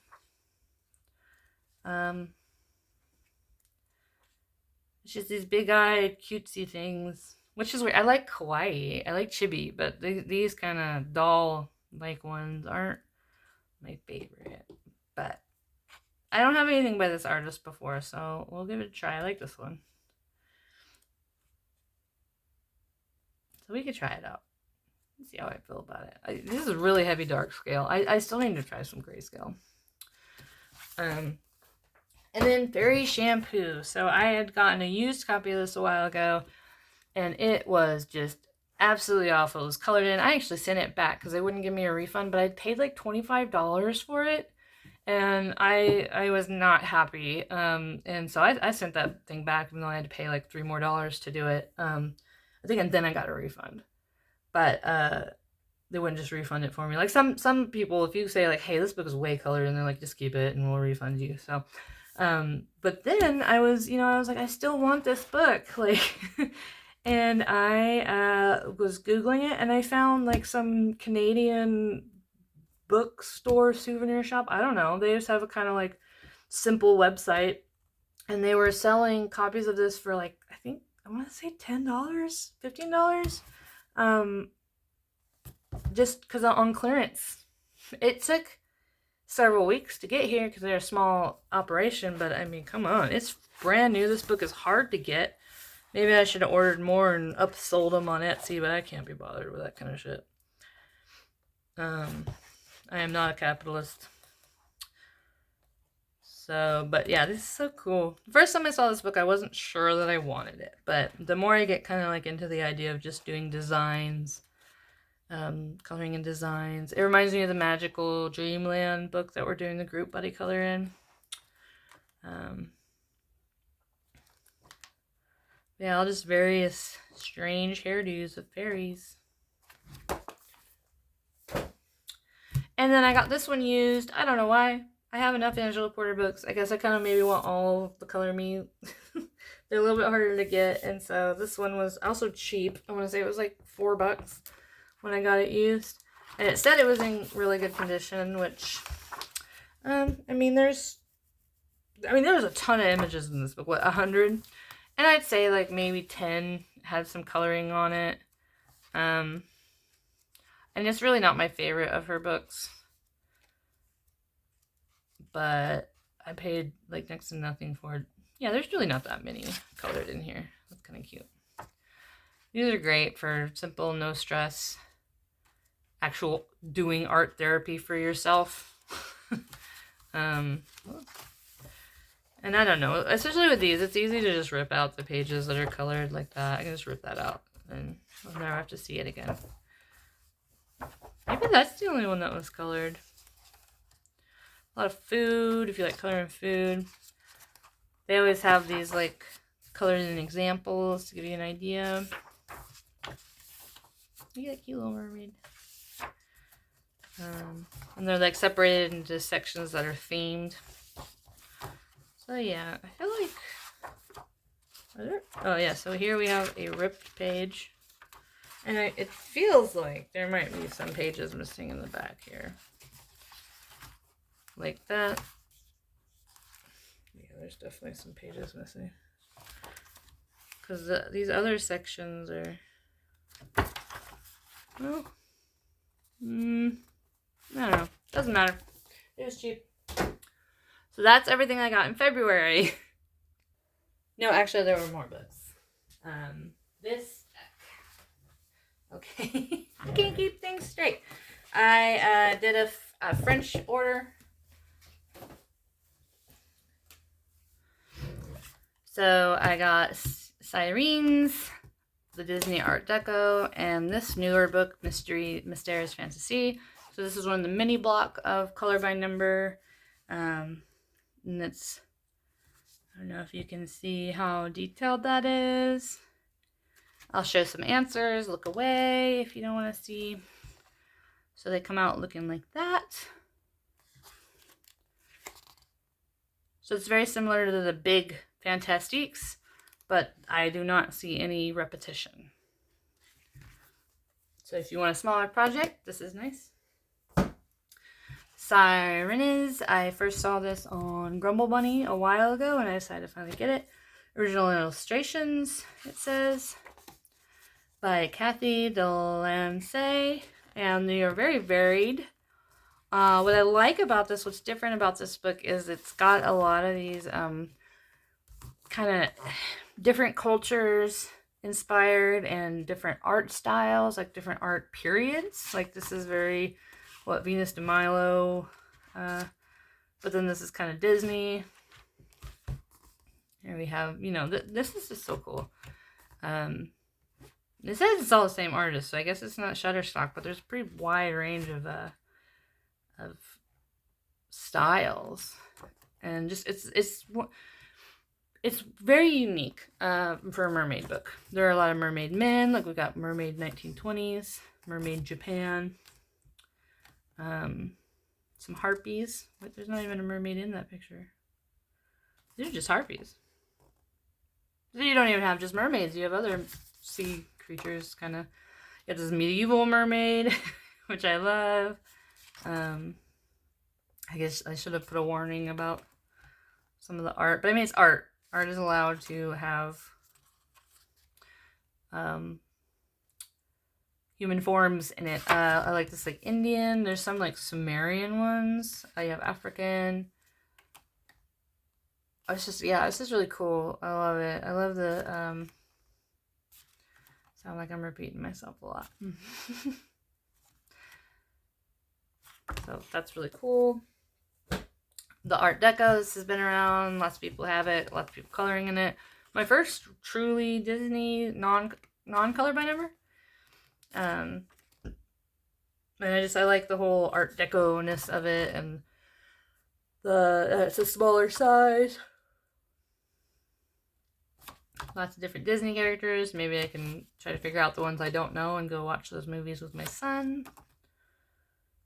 Speaker 1: It's just these big-eyed, cutesy things, which is weird. I like kawaii. I like chibi, but these kind of doll-like ones aren't my favorite. But I don't have anything by this artist before, so we'll give it a try. I like this one. So we could try it out. Let's see how I feel about it. This is a really heavy dark scale. I still need to try some grayscale. And then Fairy Shampoo. So I had gotten a used copy of this a while ago, and it was just absolutely awful. It was colored in. I actually sent it back because they wouldn't give me a refund, but I paid like $25 for it, and I was not happy. And so I sent that thing back, even though I had to pay like $3 more to do it. I think, and then I got a refund. But they wouldn't just refund it for me. Like some people, if you say like, hey, this book is way colored, and they're like, just keep it and we'll refund you. So, but then I was like, I still want this book. Like, and I was Googling it, and I found like some Canadian bookstore souvenir shop. I don't know. They just have a kind of like simple website, and they were selling copies of this for like, I want to say $10, $15. Just because on clearance. It took several weeks to get here because they're a small operation, but I mean, come on, it's brand new. This book is hard to get. Maybe I should have ordered more and upsold them on Etsy, but I can't be bothered with that kind of shit. I am not a capitalist. So, but yeah, this is so cool. The first time I saw this book, I wasn't sure that I wanted it, but the more I get kind of like into the idea of just doing designs, coloring in designs, it reminds me of the Magical Dreamland book that we're doing the group buddy color in. Yeah, all just various strange hairdos of fairies. And then I got this one used. I don't know why. I have enough Angela Porter books. I guess I kind of maybe want all the Color Me. They're a little bit harder to get, and so this one was also cheap. I want to say it was like $4 when I got it used. And it said it was in really good condition, which, I mean, there's a ton of images in this book. What, 100? And I'd say like maybe 10 had some coloring on it. And it's really not my favorite of her books. But I paid like next to nothing for it. Yeah, there's really not that many colored in here. That's kind of cute. These are great for simple, no stress, actual doing art therapy for yourself. And I don't know, especially with these, it's easy to just rip out the pages that are colored like that. I can just rip that out and I'll never have to see it again. Maybe that's the only one that was colored. A lot of food, if you like coloring food. They always have these like colored in examples to give you an idea. You get a cute little mermaid. And they're like separated into sections that are themed. So yeah, I feel like... Oh yeah, so here we have a ripped page. And it feels like there might be some pages missing in the back here. Like that. Yeah, there's definitely some pages missing. Because these other sections are... Well... I don't know. Doesn't matter. It was cheap. So that's everything I got in February. No, actually there were more books. This... Okay. I can't keep things straight. I did a French order. So I got Sirens, the Disney Art Deco, and this newer book, Mysterious Fantasy. So this is one of the mini block of color by number. And it's, I don't know if you can see how detailed that is. I'll show some answers. Look away if you don't want to see. So they come out looking like that. So it's very similar to the big Fantastiques, but I do not see any repetition. So if you want a smaller project, this is nice. Sirens. I first saw this on Grumble Bunny a while ago, and I decided to finally get it. Original illustrations, it says, by Kathy Delancey, and they are very varied. What I like about this, what's different about this book, is it's got a lot of these kind of different cultures inspired and different art styles, like different art periods. Like this is very, Venus de Milo, but then this is kind of Disney. Here we have, this is just so cool. It says it's all the same artist, so I guess it's not Shutterstock, but there's a pretty wide range of styles, and just it's very unique for a mermaid book. There are a lot of mermaid men, like we've got mermaid 1920s, mermaid Japan, some harpies. Wait, there's not even a mermaid in that picture. These are just harpies. So you don't even have just mermaids, you have other sea creatures, kind of. You have this medieval mermaid, which I love. I guess I should have put a warning about some of the art, but I mean, it's art. Art is allowed to have human forms in it. I like this, like Indian. There's some like Sumerian ones. I have African. It's just really cool. I love it. I love the sound like I'm repeating myself a lot. So that's really cool. The Art Deco, this has been around. Lots of people have it. Lots of people coloring in it. My first truly Disney non-color by number. And I like the whole Art Deco-ness of it, and it's a smaller size. Lots of different Disney characters. Maybe I can try to figure out the ones I don't know and go watch those movies with my son,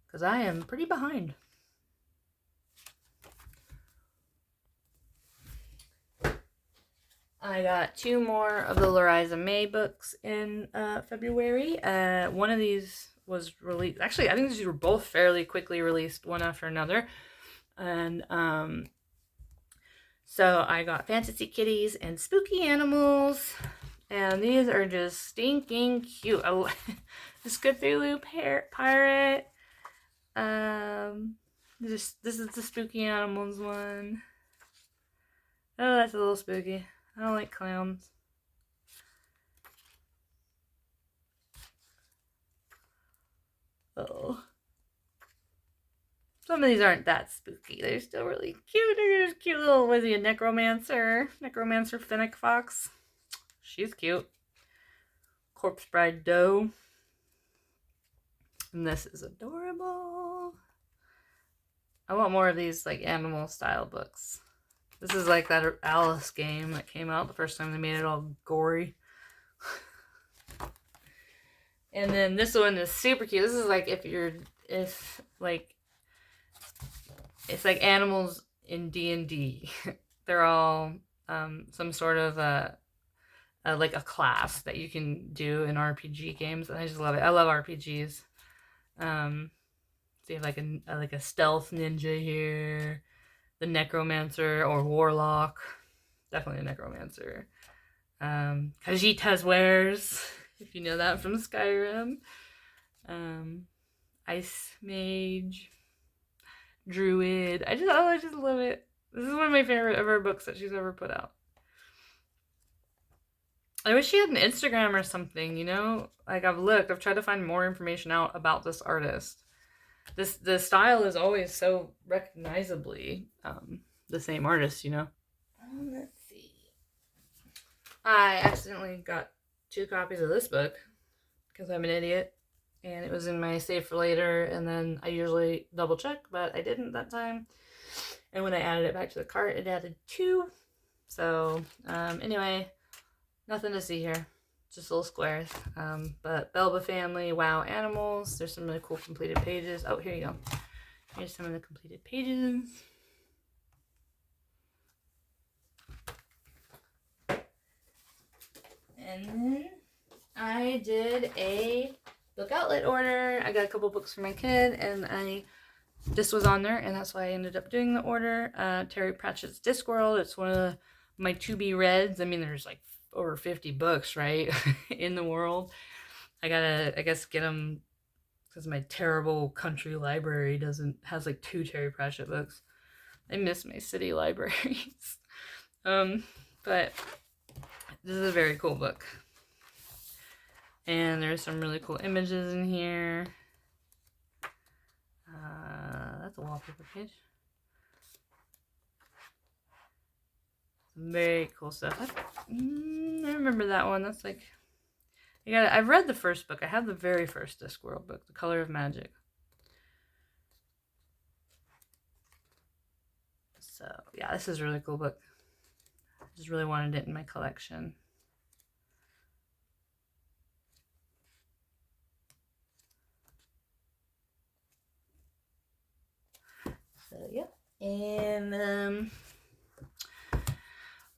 Speaker 1: because I am pretty behind. I got 2 more of the Larisa May books in February. One of these was released. Actually, I think these were both fairly quickly released, one after another. And so I got Fantasy Kitties and Spooky Animals. And these are just stinking cute. This Cthulhu pirate. This is the Spooky Animals one. Oh, that's a little spooky. I don't like clowns. Oh. Some of these aren't that spooky. They're still really cute. They're just cute little, was he a necromancer? Necromancer Fennec Fox. She's cute. Corpse Bride Doe. And this is adorable. I want more of these like animal style books. This is like that Alice game that came out the first time they made it all gory. And then this one is super cute. This is like it's like animals in D&D. They're all some sort of like a class that you can do in RPG games, and I just love it. I love RPGs. So you have like a stealth ninja here, the necromancer or warlock, definitely a necromancer. Khajiita's wares, if you know that from Skyrim. Ice mage, druid. I just love it. This is one of my favorite ever books that she's ever put out. I wish she had an Instagram or something, you know? Like I've tried to find more information out about this artist. The style is always so recognizably the same artist, you know? Let's see. I accidentally got 2 copies of this book because I'm an idiot. And it was in my save for later, and then I usually double check, but I didn't that time. And when I added it back to the cart, it added 2. So, anyway, nothing to see here. Just little squares. But Belva Family, Wow Animals. There's some really cool completed pages. Oh, here you go. Here's some of the completed pages. And then I did a book outlet order. I got a couple books for my kid, and this was on there, and that's why I ended up doing the order. Terry Pratchett's Discworld. It's one of my to-be reads. I mean, there's like over 50 books, right, in the world. I gotta, I guess, get them because my terrible country library has like 2 Terry Pratchett books. I miss my city libraries. But this is a very cool book. And there's some really cool images in here. That's a wallpaper page. Some very cool stuff. I remember that one. That's like, I've read the first book. I have the very first Discworld book, The Color of Magic. So yeah, this is a really cool book. I just really wanted it in my collection. So yeah, and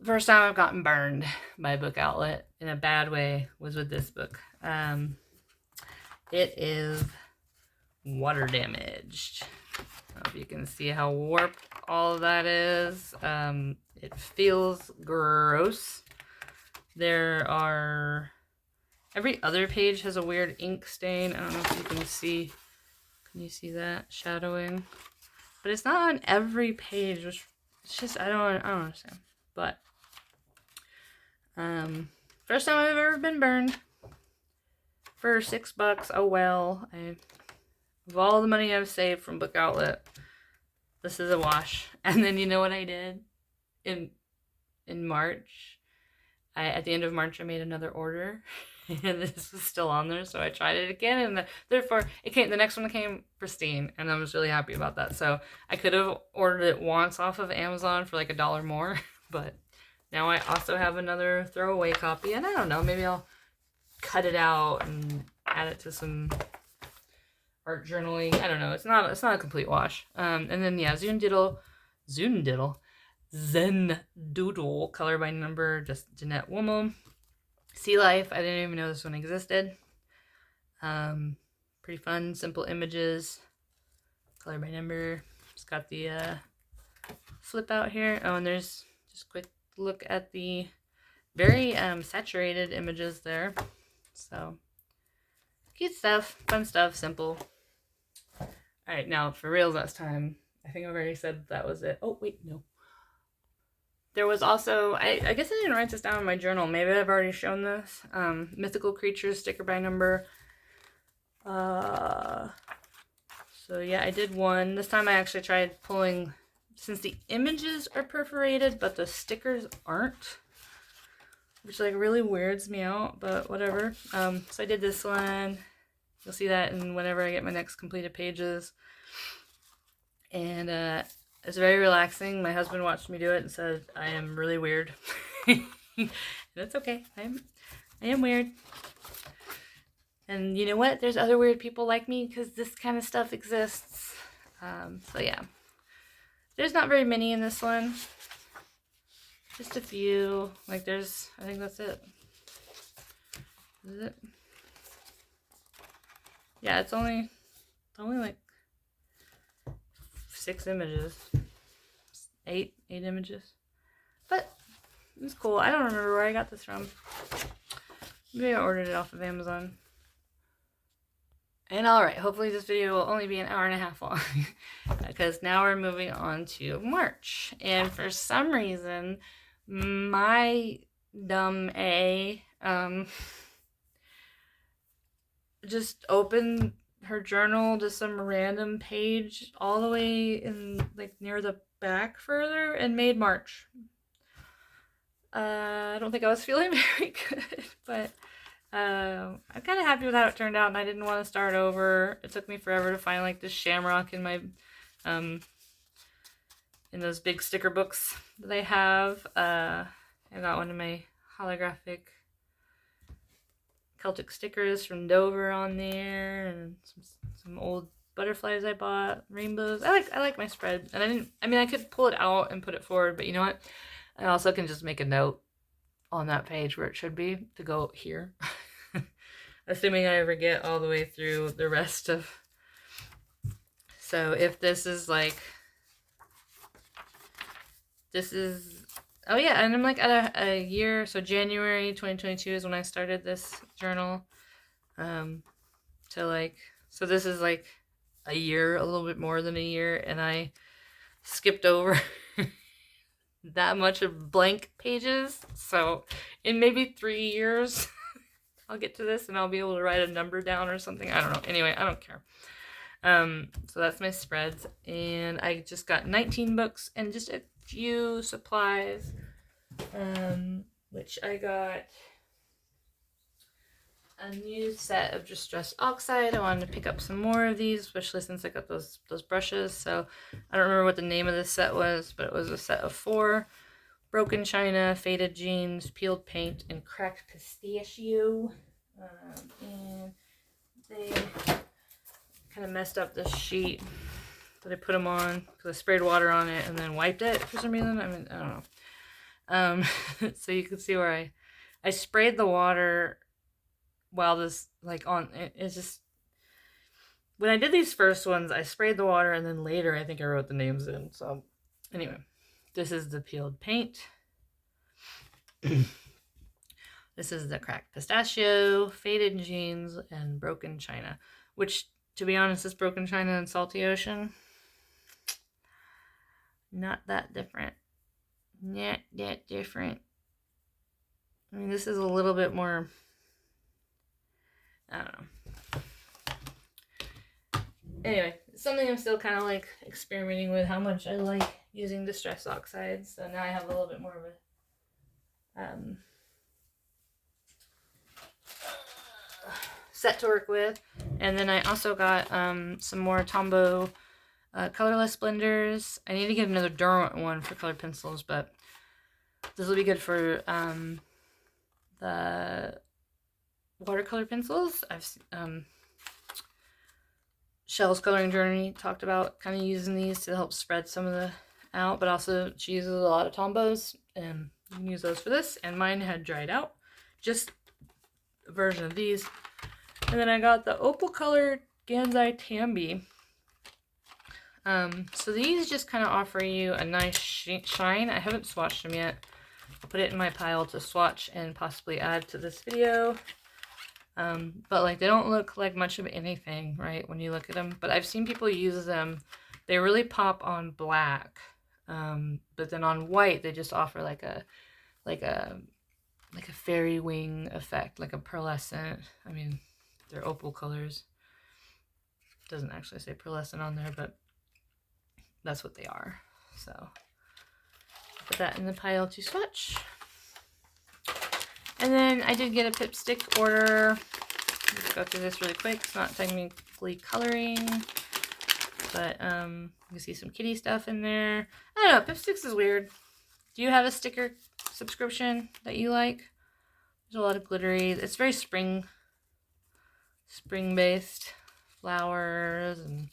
Speaker 1: first time I've gotten burned by a book outlet in a bad way was with this book. It is water damaged. I don't know if you can see how warped all of that is. It feels gross. Every other page has a weird ink stain. I don't know if you can see. Can you see that shadowing? But it's not on every page, which it's just I don't understand. But first time I've ever been burned for $6. Oh well. Of all the money I've saved from Book Outlet, this is a wash. And then you know what I did in March? At the end of March I made another order. And this was still on there, so I tried it again, and therefore the next one came pristine, and I was really happy about that. So I could have ordered it once off of Amazon for like $1 more, but now I also have another throwaway copy, and I don't know, maybe I'll cut it out and add it to some art journaling. I don't know. It's not a complete wash. And then yeah, Zen Doodle, color by number, just Jeanette Wummel. Sea Life, I didn't even know this one existed. Pretty fun, simple images. Color by number. Just got the flip out here. Oh, and there's just a quick look at the very saturated images there. So, cute stuff, fun stuff, simple. Alright, now for real this time. I think I've already said that was it. Oh, wait, no. There was also, I guess I didn't write this down in my journal. Maybe I've already shown this. Mythical Creatures, sticker by number. So yeah, I did one. This time I actually tried pulling, since the images are perforated, but the stickers aren't. Which like really weirds me out, but whatever. So I did this one. You'll see that in whenever I get my next completed pages. And it's very relaxing. My husband watched me do it and said I am really weird. That's okay. I am weird. And you know what? There's other weird people like me because this kind of stuff exists. So yeah. There's not very many in this one. Just a few. Like there's, I think that's it. Is it? Yeah, it's only like 6 images. 8 images. But it's cool. I don't remember where I got this from. Maybe I ordered it off of Amazon. And alright, hopefully this video will only be an hour and a half long. Because now we're moving on to March. And for some reason, my dumb A just opened her journal to some random page all the way in, like, near the back further and made March. I don't think I was feeling very good, but I'm kind of happy with how it turned out, and I didn't want to start over. It took me forever to find like this shamrock in my in those big sticker books that I have. I got one of my holographic Celtic stickers from Dover on there, and some old butterflies I bought, rainbows. I like my spread, and I could pull it out and put it forward, but you know what? I also can just make a note on that page where it should be to go here. Assuming I ever get all the way through the rest of. So if this is like, oh yeah, and I'm like at a year, so January 2022 is when I started this journal. So this is like a year, a little bit more than a year, and I skipped over that much of blank pages. So in maybe 3 years, I'll get to this and I'll be able to write a number down or something. I don't know. Anyway, I don't care. So that's my spreads, and I just got 19 books and just a few supplies, which I got a new set of Distress Oxide. I wanted to pick up some more of these, especially since I got those brushes. So I don't remember what the name of this set was, but it was a set of 4. Broken China, Faded Jeans, Peeled Paint, and Cracked Pistachio. And they kind of messed up this sheet that I put them on because I sprayed water on it and then wiped it for some reason. I don't know. So you can see where I sprayed the water while this, like, on, it's just, when I did these first ones, I sprayed the water and then later I think I wrote the names in. So anyway, this is the Peeled Paint. This is the Cracked Pistachio, Faded Jeans, and Broken China. Which, to be honest, is Broken China and Salty Ocean. Not that different. Not that different. I mean, this is a little bit more, I don't know. Anyway, something I'm still kind of like experimenting with, how much I like using Distress Oxides. So now I have a little bit more of a set to work with. And then I also got some more Tombow colorless blenders. I need to get another Derwent one for colored pencils, but this will be good for the watercolor pencils. I've Shell's Coloring Journey talked about kind of using these to help spread some of the out, but also she uses a lot of Tombows, and you can use those for this. And mine had dried out, just a version of these. And then I got the opal colored Gansai Tambi. So these just kind of offer you a nice shine. I haven't swatched them yet. I'll put it in my pile to swatch and possibly add to this video. But like, they don't look like much of anything, right, when you look at them. But I've seen people use them. They really pop on black. But then on white, they just offer like a fairy wing effect, like a pearlescent. I mean, they're opal colors. Doesn't actually say pearlescent on there, but that's what they are. So put that in the pile to swatch. And then I did get a Pipstick order. Let's go through this really quick. It's not technically coloring, but you can see some kitty stuff in there. I don't know, Pipsticks is weird. Do you have a sticker subscription that you like? There's a lot of glittery. It's very spring spring-based flowers and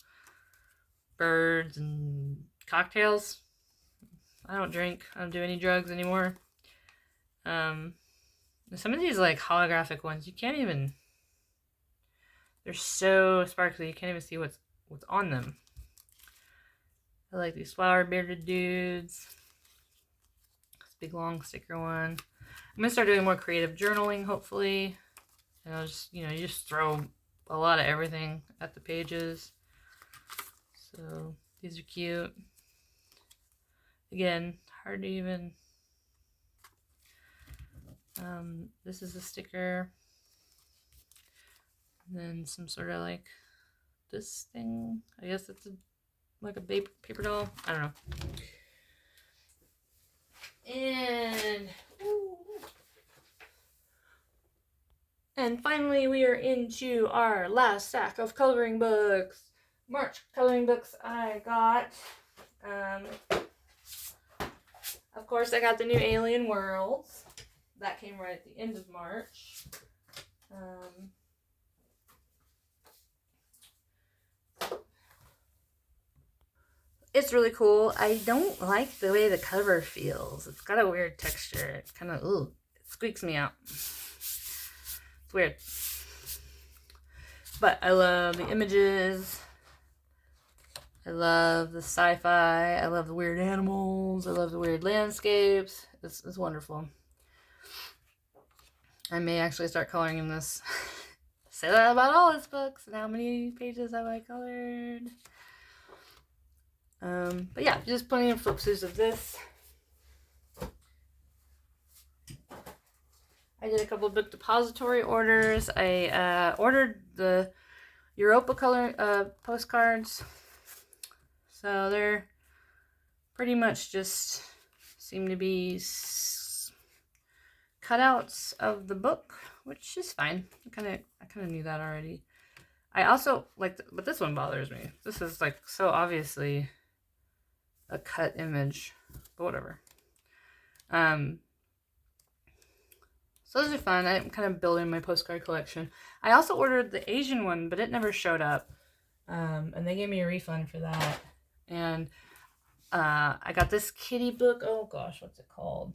Speaker 1: birds and cocktails. I don't drink. I don't do any drugs anymore. Some of these like holographic ones, you can't even. They're so sparkly, you can't even see what's on them. I like these flower bearded dudes. This big long sticker one. I'm gonna start doing more creative journaling, hopefully. And I'll just, you just throw a lot of everything at the pages. So these are cute. Again, hard to even. This is a sticker. And then some sort of like this thing. I guess it's like a paper doll. I don't know. And finally, we are into our last sack of coloring books. March coloring books I got. Of course, I got the new Alien Worlds. That came right at the end of March. It's really cool. I don't like the way the cover feels. It's got a weird texture. It kind of, it squeaks me out. It's weird. But I love the images. I love the sci-fi. I love the weird animals. I love the weird landscapes. It's wonderful. I may actually start coloring in this. Say that about all his books. And how many pages have I colored? But yeah, just plenty of flipsers of this. I did a couple of book depository orders. I ordered the Europa color postcards. So they're pretty much just seem to be cutouts of the book, which is fine. I kind of knew that already. I also like, but this one bothers me. This is like so obviously a cut image, but whatever. So those are fun. I'm kind of building my postcard collection. I also ordered the Asian one, but it never showed up. And they gave me a refund for that. And I got this kitty book. Oh gosh, what's it called?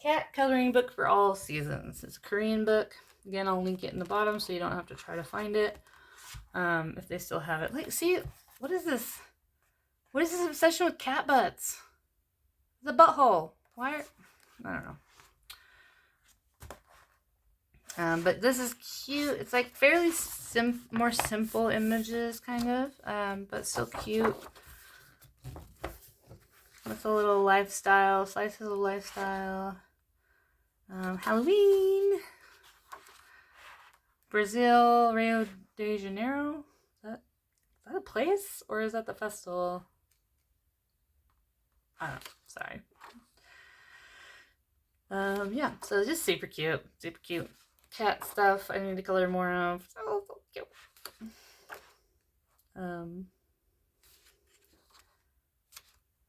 Speaker 1: Cat Coloring Book for All Seasons. It's a Korean book. Again, I'll link it in the bottom so you don't have to try to find it. If they still have it. Like, see, what is this? What is this obsession with cat butts? The butthole. Why? I don't know. But this is cute. It's like fairly more simple images, kind of, but still cute. With a little lifestyle, slices of lifestyle. Halloween. Brazil, Rio de Janeiro. Is that a place or is that the festival? I don't know. Sorry. Yeah, so just super cute. Super cute. Cat stuff I need to color more of. So cute.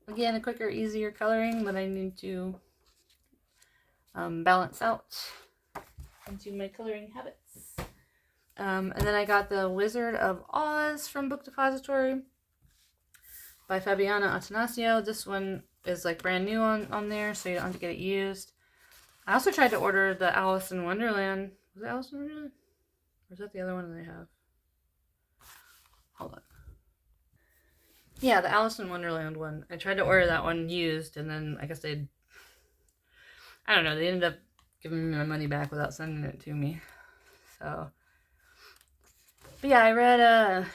Speaker 1: Again, a quicker, easier coloring that I need to balance out into my coloring habits. And then I got the Wizard of Oz from Book Depository by Fabiana Antonacci. This one is like brand new on there, so you don't have to get it used. I also tried to order the Alice in Wonderland. Was it Alice in Wonderland? Or is that the other one that I have? Hold on. Yeah, the Alice in Wonderland one. I tried to order that one used, and then I guess I don't know, they ended up giving me my money back without sending it to me. So, but yeah, I read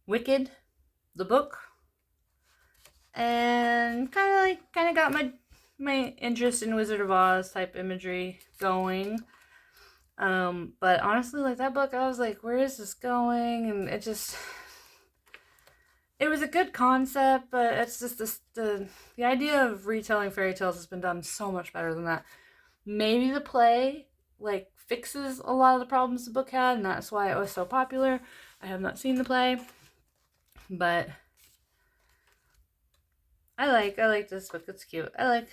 Speaker 1: Wicked, the book, and kind of got my interest in Wizard of Oz type imagery going. But honestly, like that book, I was like, where is this going? And it was a good concept, but it's just the idea of retelling fairy tales has been done so much better than that. Maybe the play like fixes a lot of the problems the book had, and that's why it was so popular. I have not seen the play, but I like this book. It's cute. I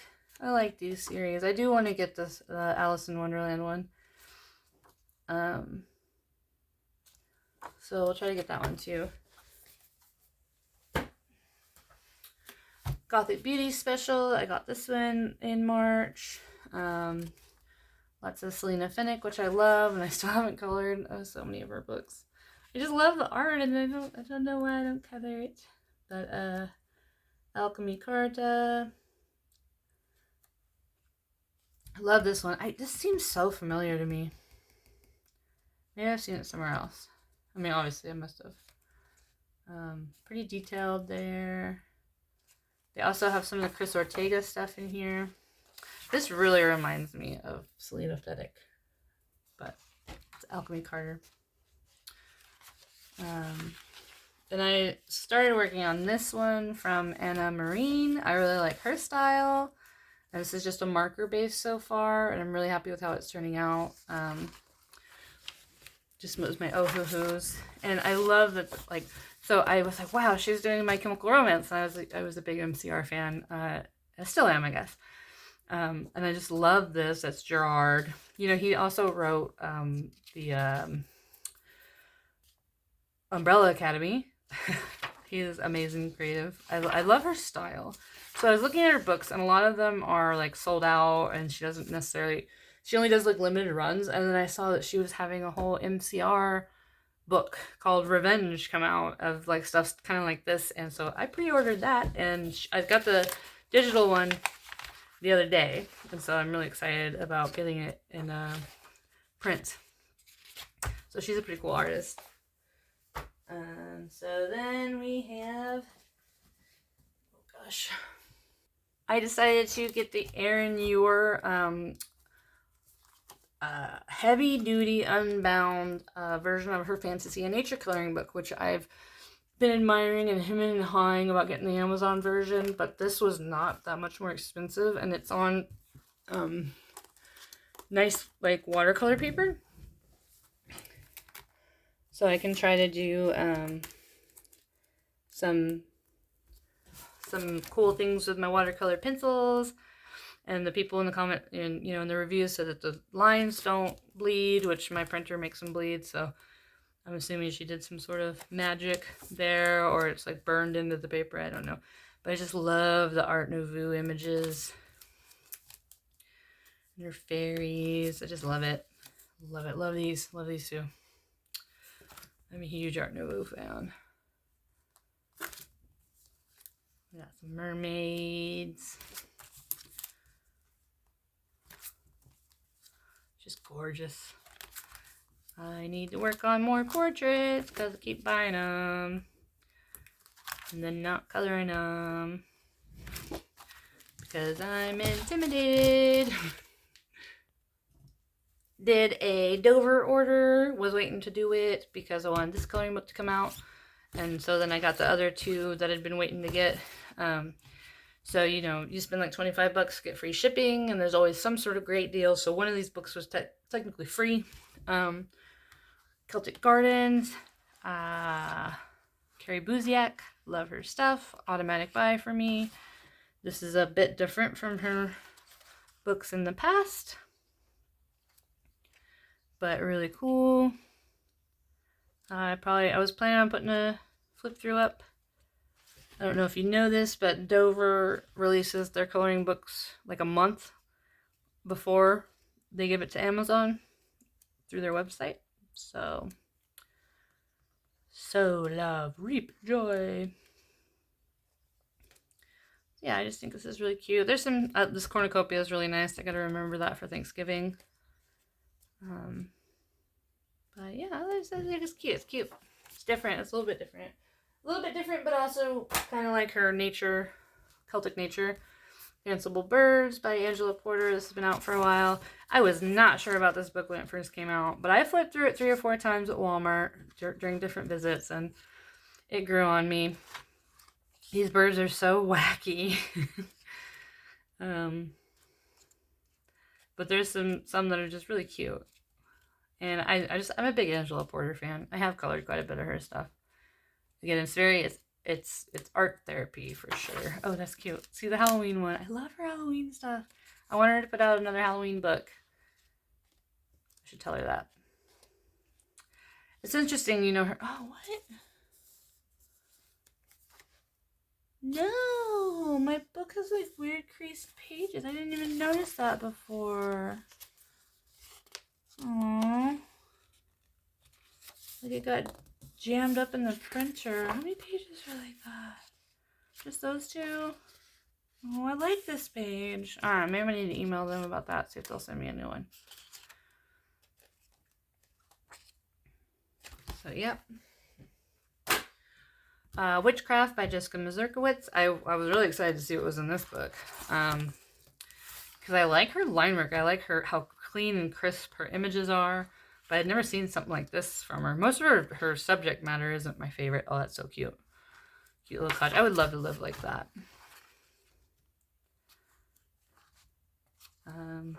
Speaker 1: I like these series. I do want to get this Alice in Wonderland one. So we'll try to get that one too. Gothic Beauty special. I got this one in March. Lots of Lydia Fenwick, which I love, and I still haven't colored. Oh, so many of her books. I just love the art, and I don't know why I don't color it. But Alchemy Carta. I love this one. This seems so familiar to me. Maybe I've seen it somewhere else. I mean, obviously I must have. Pretty detailed there. They also have some of the Chris Ortega stuff in here. This really reminds me of Lydia Fenwick, but it's Alchemy Carta. Then I started working on this one from Anna Marine. I really like her style. And this is just a marker base so far, and I'm really happy with how it's turning out. Just was my Oohohus. And I love that, like, so I was like, wow, she's doing My Chemical Romance. And I was a big MCR fan. I still am, I guess. And I just love this. That's Gerard. You know, he also wrote the Umbrella Academy. He's amazing creative. I love her style. So I was looking at her books, and a lot of them are like sold out, and she only does like limited runs. And then I saw that she was having a whole MCR book called Revenge come out of like stuff kind of like this. And so I pre-ordered that, and I got the digital one the other day. And so I'm really excited about getting it in print. So she's a pretty cool artist. So then we have, oh gosh, I decided to get the Erin Ewer heavy duty unbound version of her fantasy and nature coloring book, which I've been admiring and hemming and hawing about getting the Amazon version, but this was not that much more expensive, and it's on nice like watercolor paper. So I can try to do some cool things with my watercolor pencils, and the people in the comment and in the reviews said that the lines don't bleed, which my printer makes them bleed. So I'm assuming she did some sort of magic there, or it's like burned into the paper. I don't know, but I just love the Art Nouveau images and her fairies. I just love it. Love these too. I'm a huge Art Nouveau fan. We got some mermaids. Just gorgeous. I need to work on more portraits because I keep buying them and then not coloring them because I'm intimidated. Did a Dover order, was waiting to do it because I wanted this coloring book to come out. And so then I got the other two that I'd been waiting to get. So, you spend like $25 to get free shipping, and there's always some sort of great deal. So one of these books was technically free. Celtic Gardens, Carrie Buziak, love her stuff. Automatic buy for me. This is a bit different from her books in the past, but really cool. I was planning on putting a flip through up. I don't know if you know this, but Dover releases their coloring books like a month before they give it to Amazon through their website. So love, reap joy. Yeah, I just think this is really cute. There's some, this cornucopia is really nice. I gotta remember that for Thanksgiving. But yeah, I think it's cute. It's cute. It's different. It's a little bit different. But also kind of like her nature, Celtic nature. Danceable Birds by Angela Porter. This has been out for a while. I was not sure about this book when it first came out, but I flipped through it 3 or 4 times at Walmart during different visits, and it grew on me. These birds are so wacky. But there's some that are just really cute. And I'm a big Angela Porter fan. I have colored quite a bit of her stuff. Again, it's it's art therapy for sure. Oh, that's cute. See the Halloween one. I love her Halloween stuff. I want her to put out another Halloween book. I should tell her that. It's interesting, you know, her. Oh, what? No, my book has like weird creased pages. I didn't even notice that before. Aww. Like it got jammed up in the printer. How many pages are like that? Just those two? Oh, I like this page. Alright, maybe I need to email them about that, see if they'll send me a new one. So, yep. Witchcraft by Jessica Mazurkowicz. I was really excited to see what was in this book. Because I like her line work. I like her how clean and crisp her images are. But I'd never seen something like this from her. Most of her subject matter isn't my favorite. Oh, that's so cute. Cute little collage. I would love to live like that. So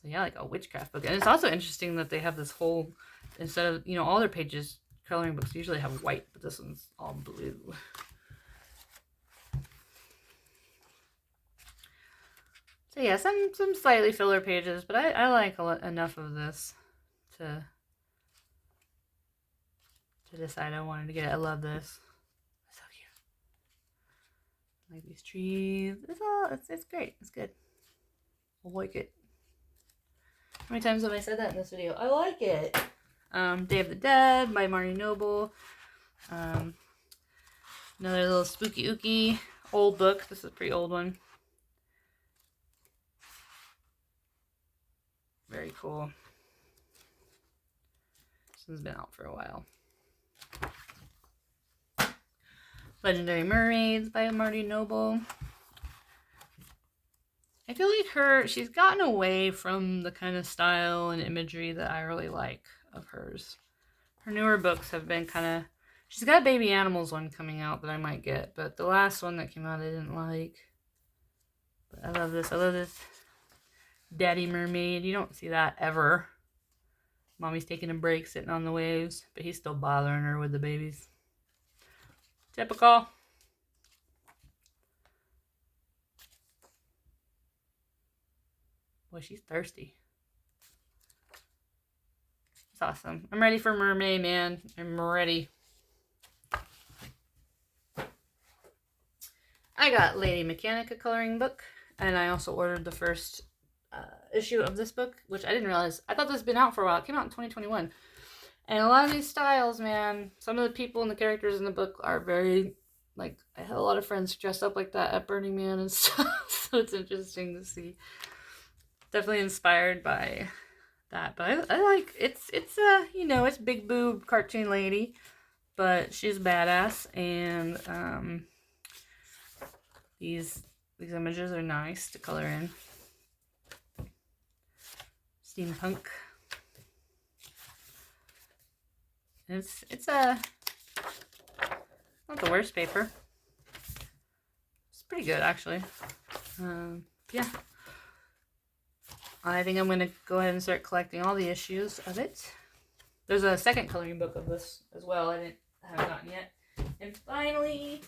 Speaker 1: yeah, like a witchcraft book. And it's also interesting that they have this whole, instead of, you know, all their pages, coloring books usually have white, but this one's all blue. So yeah, some slightly filler pages, but I like enough of this to decide I wanted to get it. I love this. It's so cute. I like these trees. It's great. It's good. I like it. How many times have I said that in this video? I like it. Day of the Dead by Marty Noble. Another little spooky ooky old book. This is a pretty old one. Very cool. This one's been out for a while. Legendary Mermaids by Marty Noble. I feel like she's gotten away from the kind of style and imagery that I really like of hers. Her newer books have been kind of... She's got a Baby Animals one coming out that I might get, but the last one that came out I didn't like. But I love this. I love this Daddy Mermaid. You don't see that ever. Mommy's taking a break, sitting on the waves, but he's still bothering her with the babies. Typical. Boy, she's thirsty. It's awesome. I'm ready for Mermaid, man. I'm ready. I got Lady Mechanica coloring book, and I also ordered the first issue of this book, which I didn't realize. I thought this had been out for a while. It came out in 2021. And a lot of these styles, man, some of the people and the characters in the book are very, like, I had a lot of friends dressed up like that at Burning Man and stuff, so it's interesting to see. Definitely inspired by that, but I like, it's you know, it's big boob cartoon lady, but she's badass, and these images are nice to color in. Steampunk. It's not the worst paper. It's pretty good, actually. Yeah. I think I'm going to go ahead and start collecting all the issues of it. There's a second coloring book of this as well. I haven't gotten yet. And finally,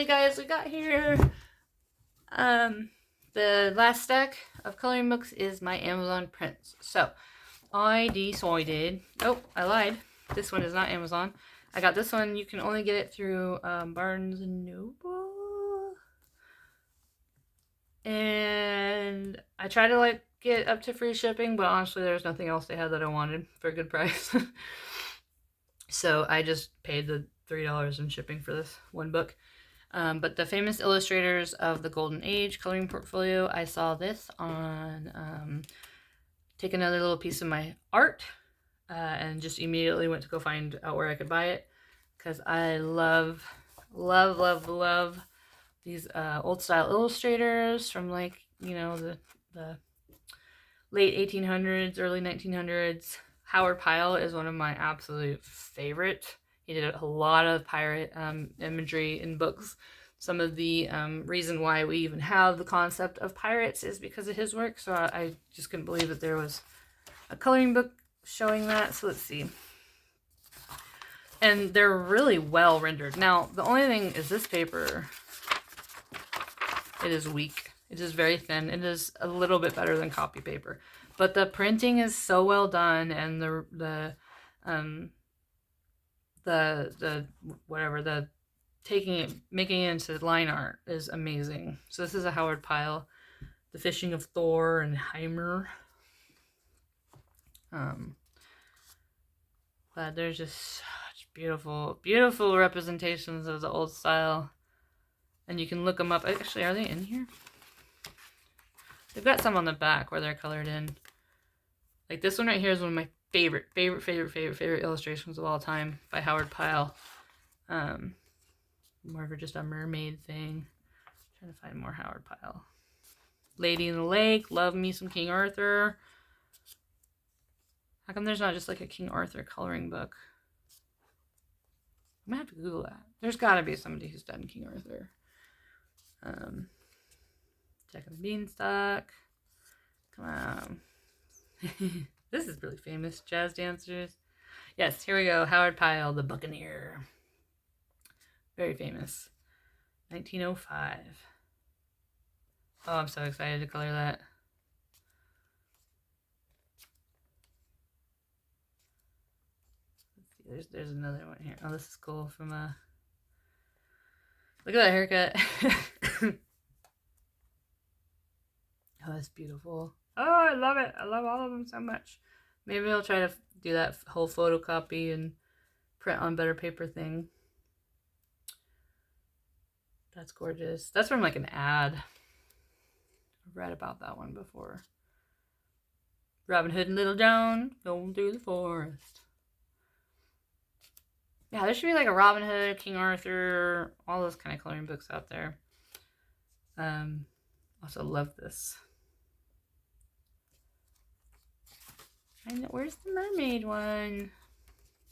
Speaker 1: guys, we got here. The last stack of coloring books is my Amazon prints. So, I decided... Oh, I lied. This one is not Amazon. I got this one. You can only get it through Barnes & Noble. And I tried to, like, get up to free shipping, but honestly, there's nothing else they had that I wanted for a good price. So, I just paid the $3 in shipping for this one book. But the famous illustrators of the Golden Age coloring portfolio, I saw this on Take Another Little Piece of My Art, and just immediately went to go find out where I could buy it, because I love these old style illustrators from, like, you know, the late 1800s, early 1900s. Howard Pyle is one of my absolute favorite. He did a lot of pirate imagery in books. Some of the reason why we even have the concept of pirates is because of his work. So I just couldn't believe that there was a coloring book showing that. So let's see. And they're really well rendered. Now, the only thing is this paper, it is weak. It is very thin. It is a little bit better than copy paper. But the printing is so well done, and the making it into line art is amazing. So this is a Howard Pyle, The Fishing of Thor and Heimer. But there's just such beautiful, beautiful representations of the old style. And you can look them up. Actually, are they in here? They've got some on the back where they're colored in. Like this one right here is one of my favorite illustrations of all time by Howard Pyle. More of just a mermaid thing. Trying to find more Howard Pyle. Lady in the Lake. Love me some King Arthur. How come there's not just like a King Arthur coloring book? I'm gonna have to Google that. There's gotta be somebody who's done King Arthur. Jack and the Beanstalk. Come on. This is really famous. Jazz dancers. Yes, here we go. Howard Pyle, The Buccaneer. Very famous. 1905. Oh, I'm so excited to color that. Let's see, there's another one here. Oh, this is cool from look at that haircut. Oh, that's beautiful. Oh, I love it. I love all of them so much. Maybe I'll try to do that whole photocopy and print on better paper thing. That's gorgeous. That's from like an ad. I've read about that one before. Robin Hood and Little John going through the forest. Yeah, there should be like a Robin Hood, King Arthur, all those kind of coloring books out there. Also love this. Where's the mermaid one?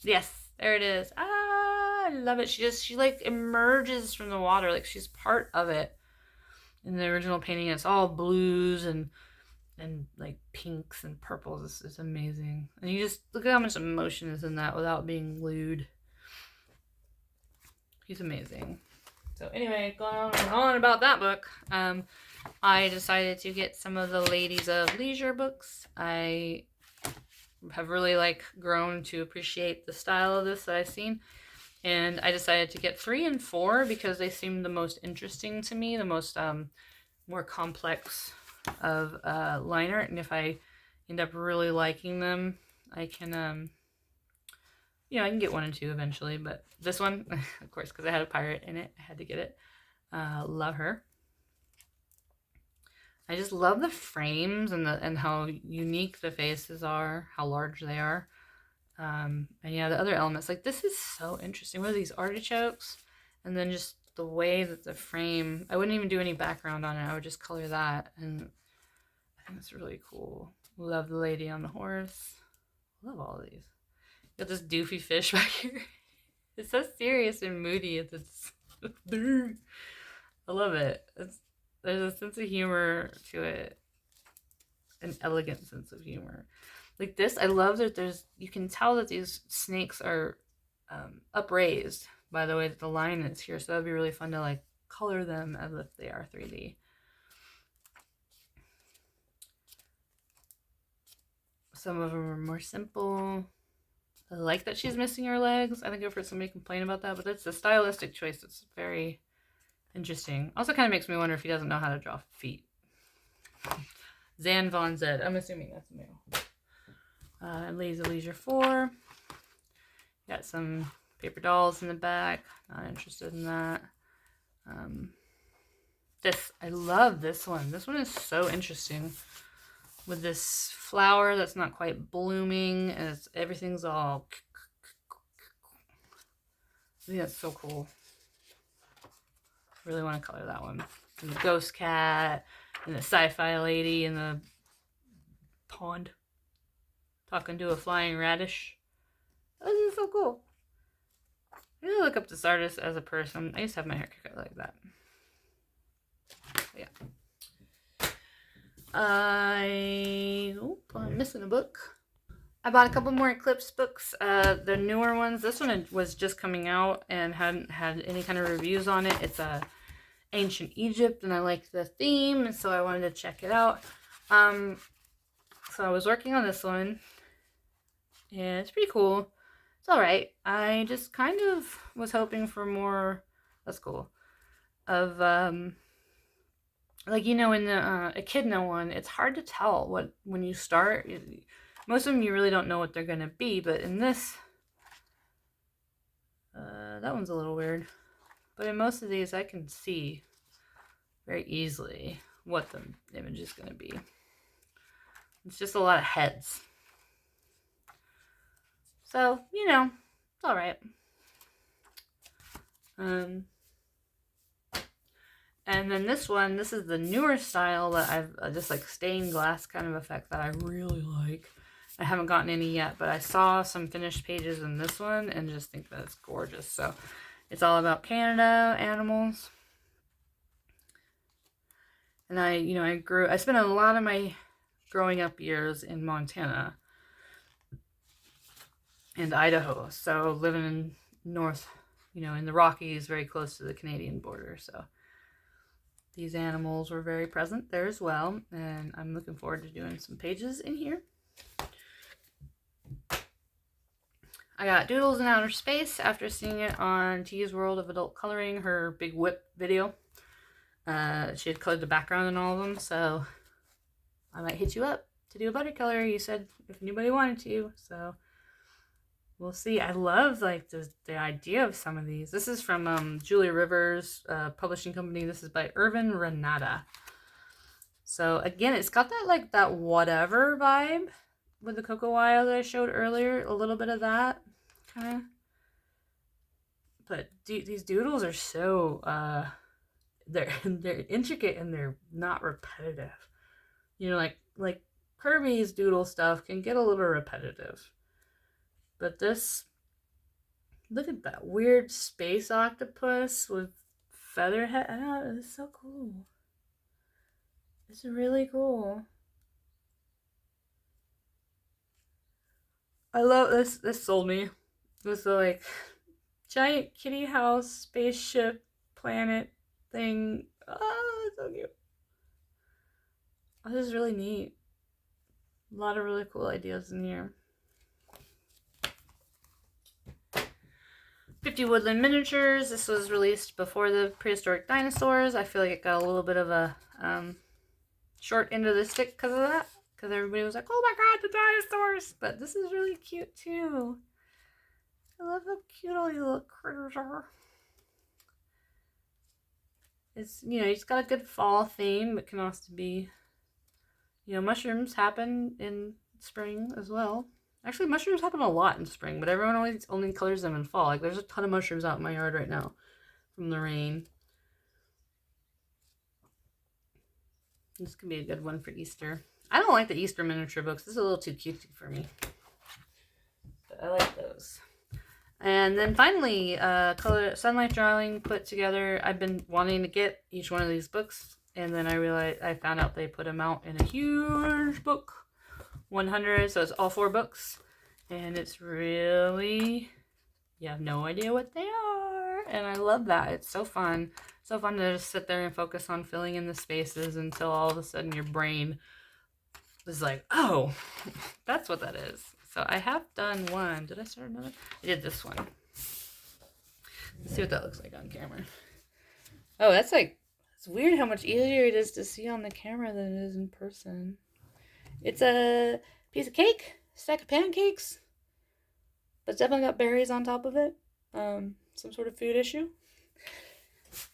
Speaker 1: Yes, there it is. Ah, I love it. She like emerges from the water, like she's part of it. In the original painting, it's all blues and like pinks and purples. It's amazing. And you just look at how much emotion is in that without being lewd. He's amazing. So anyway, going on and on about that book. I decided to get some of the Ladies of Leisure books. I have really like grown to appreciate the style of this that I've seen, and I decided to get 3 and 4 because they seemed the most interesting to me, the most more complex of line art. And if I end up really liking them, I can I can get 1 and 2 eventually. But this one, of course, because I had a pirate in it, I had to get it. Love her. I just love the frames and how unique the faces are, how large they are. And yeah, the other elements, like this is so interesting. What are these, artichokes? And then just the way that the frame, I wouldn't even do any background on it. I would just color that. And I think it's really cool. Love the lady on the horse. Love all of these. Got this doofy fish back here. It's so serious and moody. It's I love it. There's a sense of humor to it. An elegant sense of humor. Like this, I love that you can tell that these snakes are upraised by the way that the line is here. So that'd be really fun to like color them as if they are 3D. Some of them are more simple. I like that she's missing her legs. I think I've heard somebody complain about that, but that's a stylistic choice. It's very interesting. Also kind of makes me wonder if he doesn't know how to draw feet. Zan Von Zed. I'm assuming that's new. Ladies of Leisure 4. Got some paper dolls in the back. Not interested in that. I love this one. This one is so interesting. With this flower that's not quite blooming, and everything's all. I think that's so cool. Really want to color that one. And the ghost cat, and the sci-fi lady in the pond talking to a flying radish. This is so cool. I really look up this artist as a person. I used to have my hair cut like that. But yeah. I'm missing a book. I bought a couple more Eclipse books, the newer ones. This one was just coming out and hadn't had any kind of reviews on it. It's ancient Egypt, and I liked the theme, and so I wanted to check it out. So I was working on this one, and it's pretty cool. It's alright. I just kind of was hoping for more, that's cool, of, like, you know, in the Echidna one, it's hard to tell when you start. Most of them you really don't know what they're going to be, but in this, that one's a little weird. But in most of these, I can see very easily what the image is going to be. It's just a lot of heads. So, you know, it's alright. And then this one, this is the newer style that I've just like stained glass kind of effect that I really like. I haven't gotten any yet, but I saw some finished pages in this one and just think that it's gorgeous. So it's all about Canada animals. And I spent a lot of my growing up years in Montana and Idaho. So living in north, in the Rockies, very close to the Canadian border. So these animals were very present there as well. And I'm looking forward to doing some pages in here. I got Doodles in Outer Space after seeing it on T's World of Adult Coloring, her Big Whip video. She had colored the background in all of them, so I might hit you up to do a watercolor. You said if anybody wanted to, so we'll see. I love like the idea of some of these. This is from Julia Rivers publishing company. This is by Irvin Renata. So again, it's got that whatever vibe with the Cocoa Wile that I showed earlier. A little bit of that kind of. But these doodles are so they're intricate and they're not repetitive. Like Kirby's doodle stuff can get a little repetitive. But this, look at that weird space octopus with feather head. I don't know, it's so cool. It's really cool. I love this. This sold me. This like giant kitty house, spaceship, planet thing. Oh, it's so cute. Oh, this is really neat. A lot of really cool ideas in here. 50 Woodland Miniatures. This was released before the Prehistoric Dinosaurs. I feel like it got a little bit of a short end of the stick because of that. Because everybody was like, oh my god, the dinosaurs! But this is really cute too. I love how cute all these little critters are. It's, it's got a good fall theme, but can also be, mushrooms happen in spring as well. Actually, mushrooms happen a lot in spring, but everyone always only colors them in fall. Like, there's a ton of mushrooms out in my yard right now from the rain. This could be a good one for Easter. I don't like the Easter miniature books. This is a little too cutesy for me. But I like those. And then finally, color sunlight drawing put together. I've been wanting to get each one of these books, and then I found out they put them out in a huge book, 100. So it's all 4 books, and it's really, you have no idea what they are, and I love that. It's so fun. So fun to just sit there and focus on filling in the spaces until all of a sudden your brain was like, oh, that's what that is. So I have done one. Did I start another? I did this one. Let's see what that looks like on camera. Oh, it's weird how much easier it is to see on the camera than it is in person. It's a piece of cake, stack of pancakes, but it's definitely got berries on top of it. Some sort of food issue.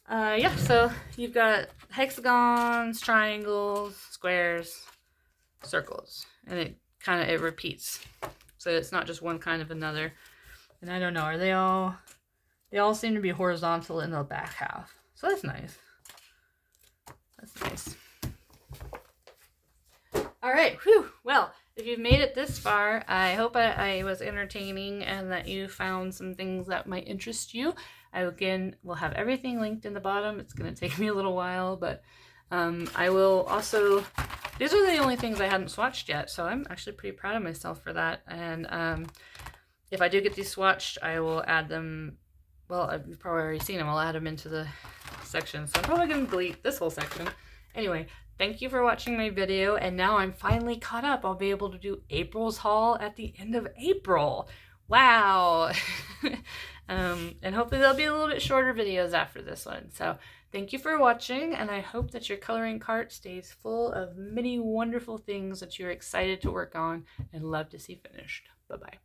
Speaker 1: Yeah, so you've got hexagons, triangles, squares, circles, and it repeats. So it's not just one kind of another. And I don't know, they all seem to be horizontal in the back half. So that's nice. That's nice. All right, whew. Well, if you've made it this far, I hope I was entertaining and that you found some things that might interest you. I, again, will have everything linked in the bottom. It's going to take me a little while, but I will also these are the only things I hadn't swatched yet, so I'm actually pretty proud of myself for that. And if I do get these swatched, I will add them. Well, you've probably already seen them. I'll add them into the section, so I'm probably going to delete this whole section. Anyway, thank you for watching my video, and now I'm finally caught up. I'll be able to do April's haul at the end of April. Wow! And hopefully there'll be a little bit shorter videos after this one. So thank you for watching, and I hope that your coloring cart stays full of many wonderful things that you're excited to work on and love to see finished. Bye-bye.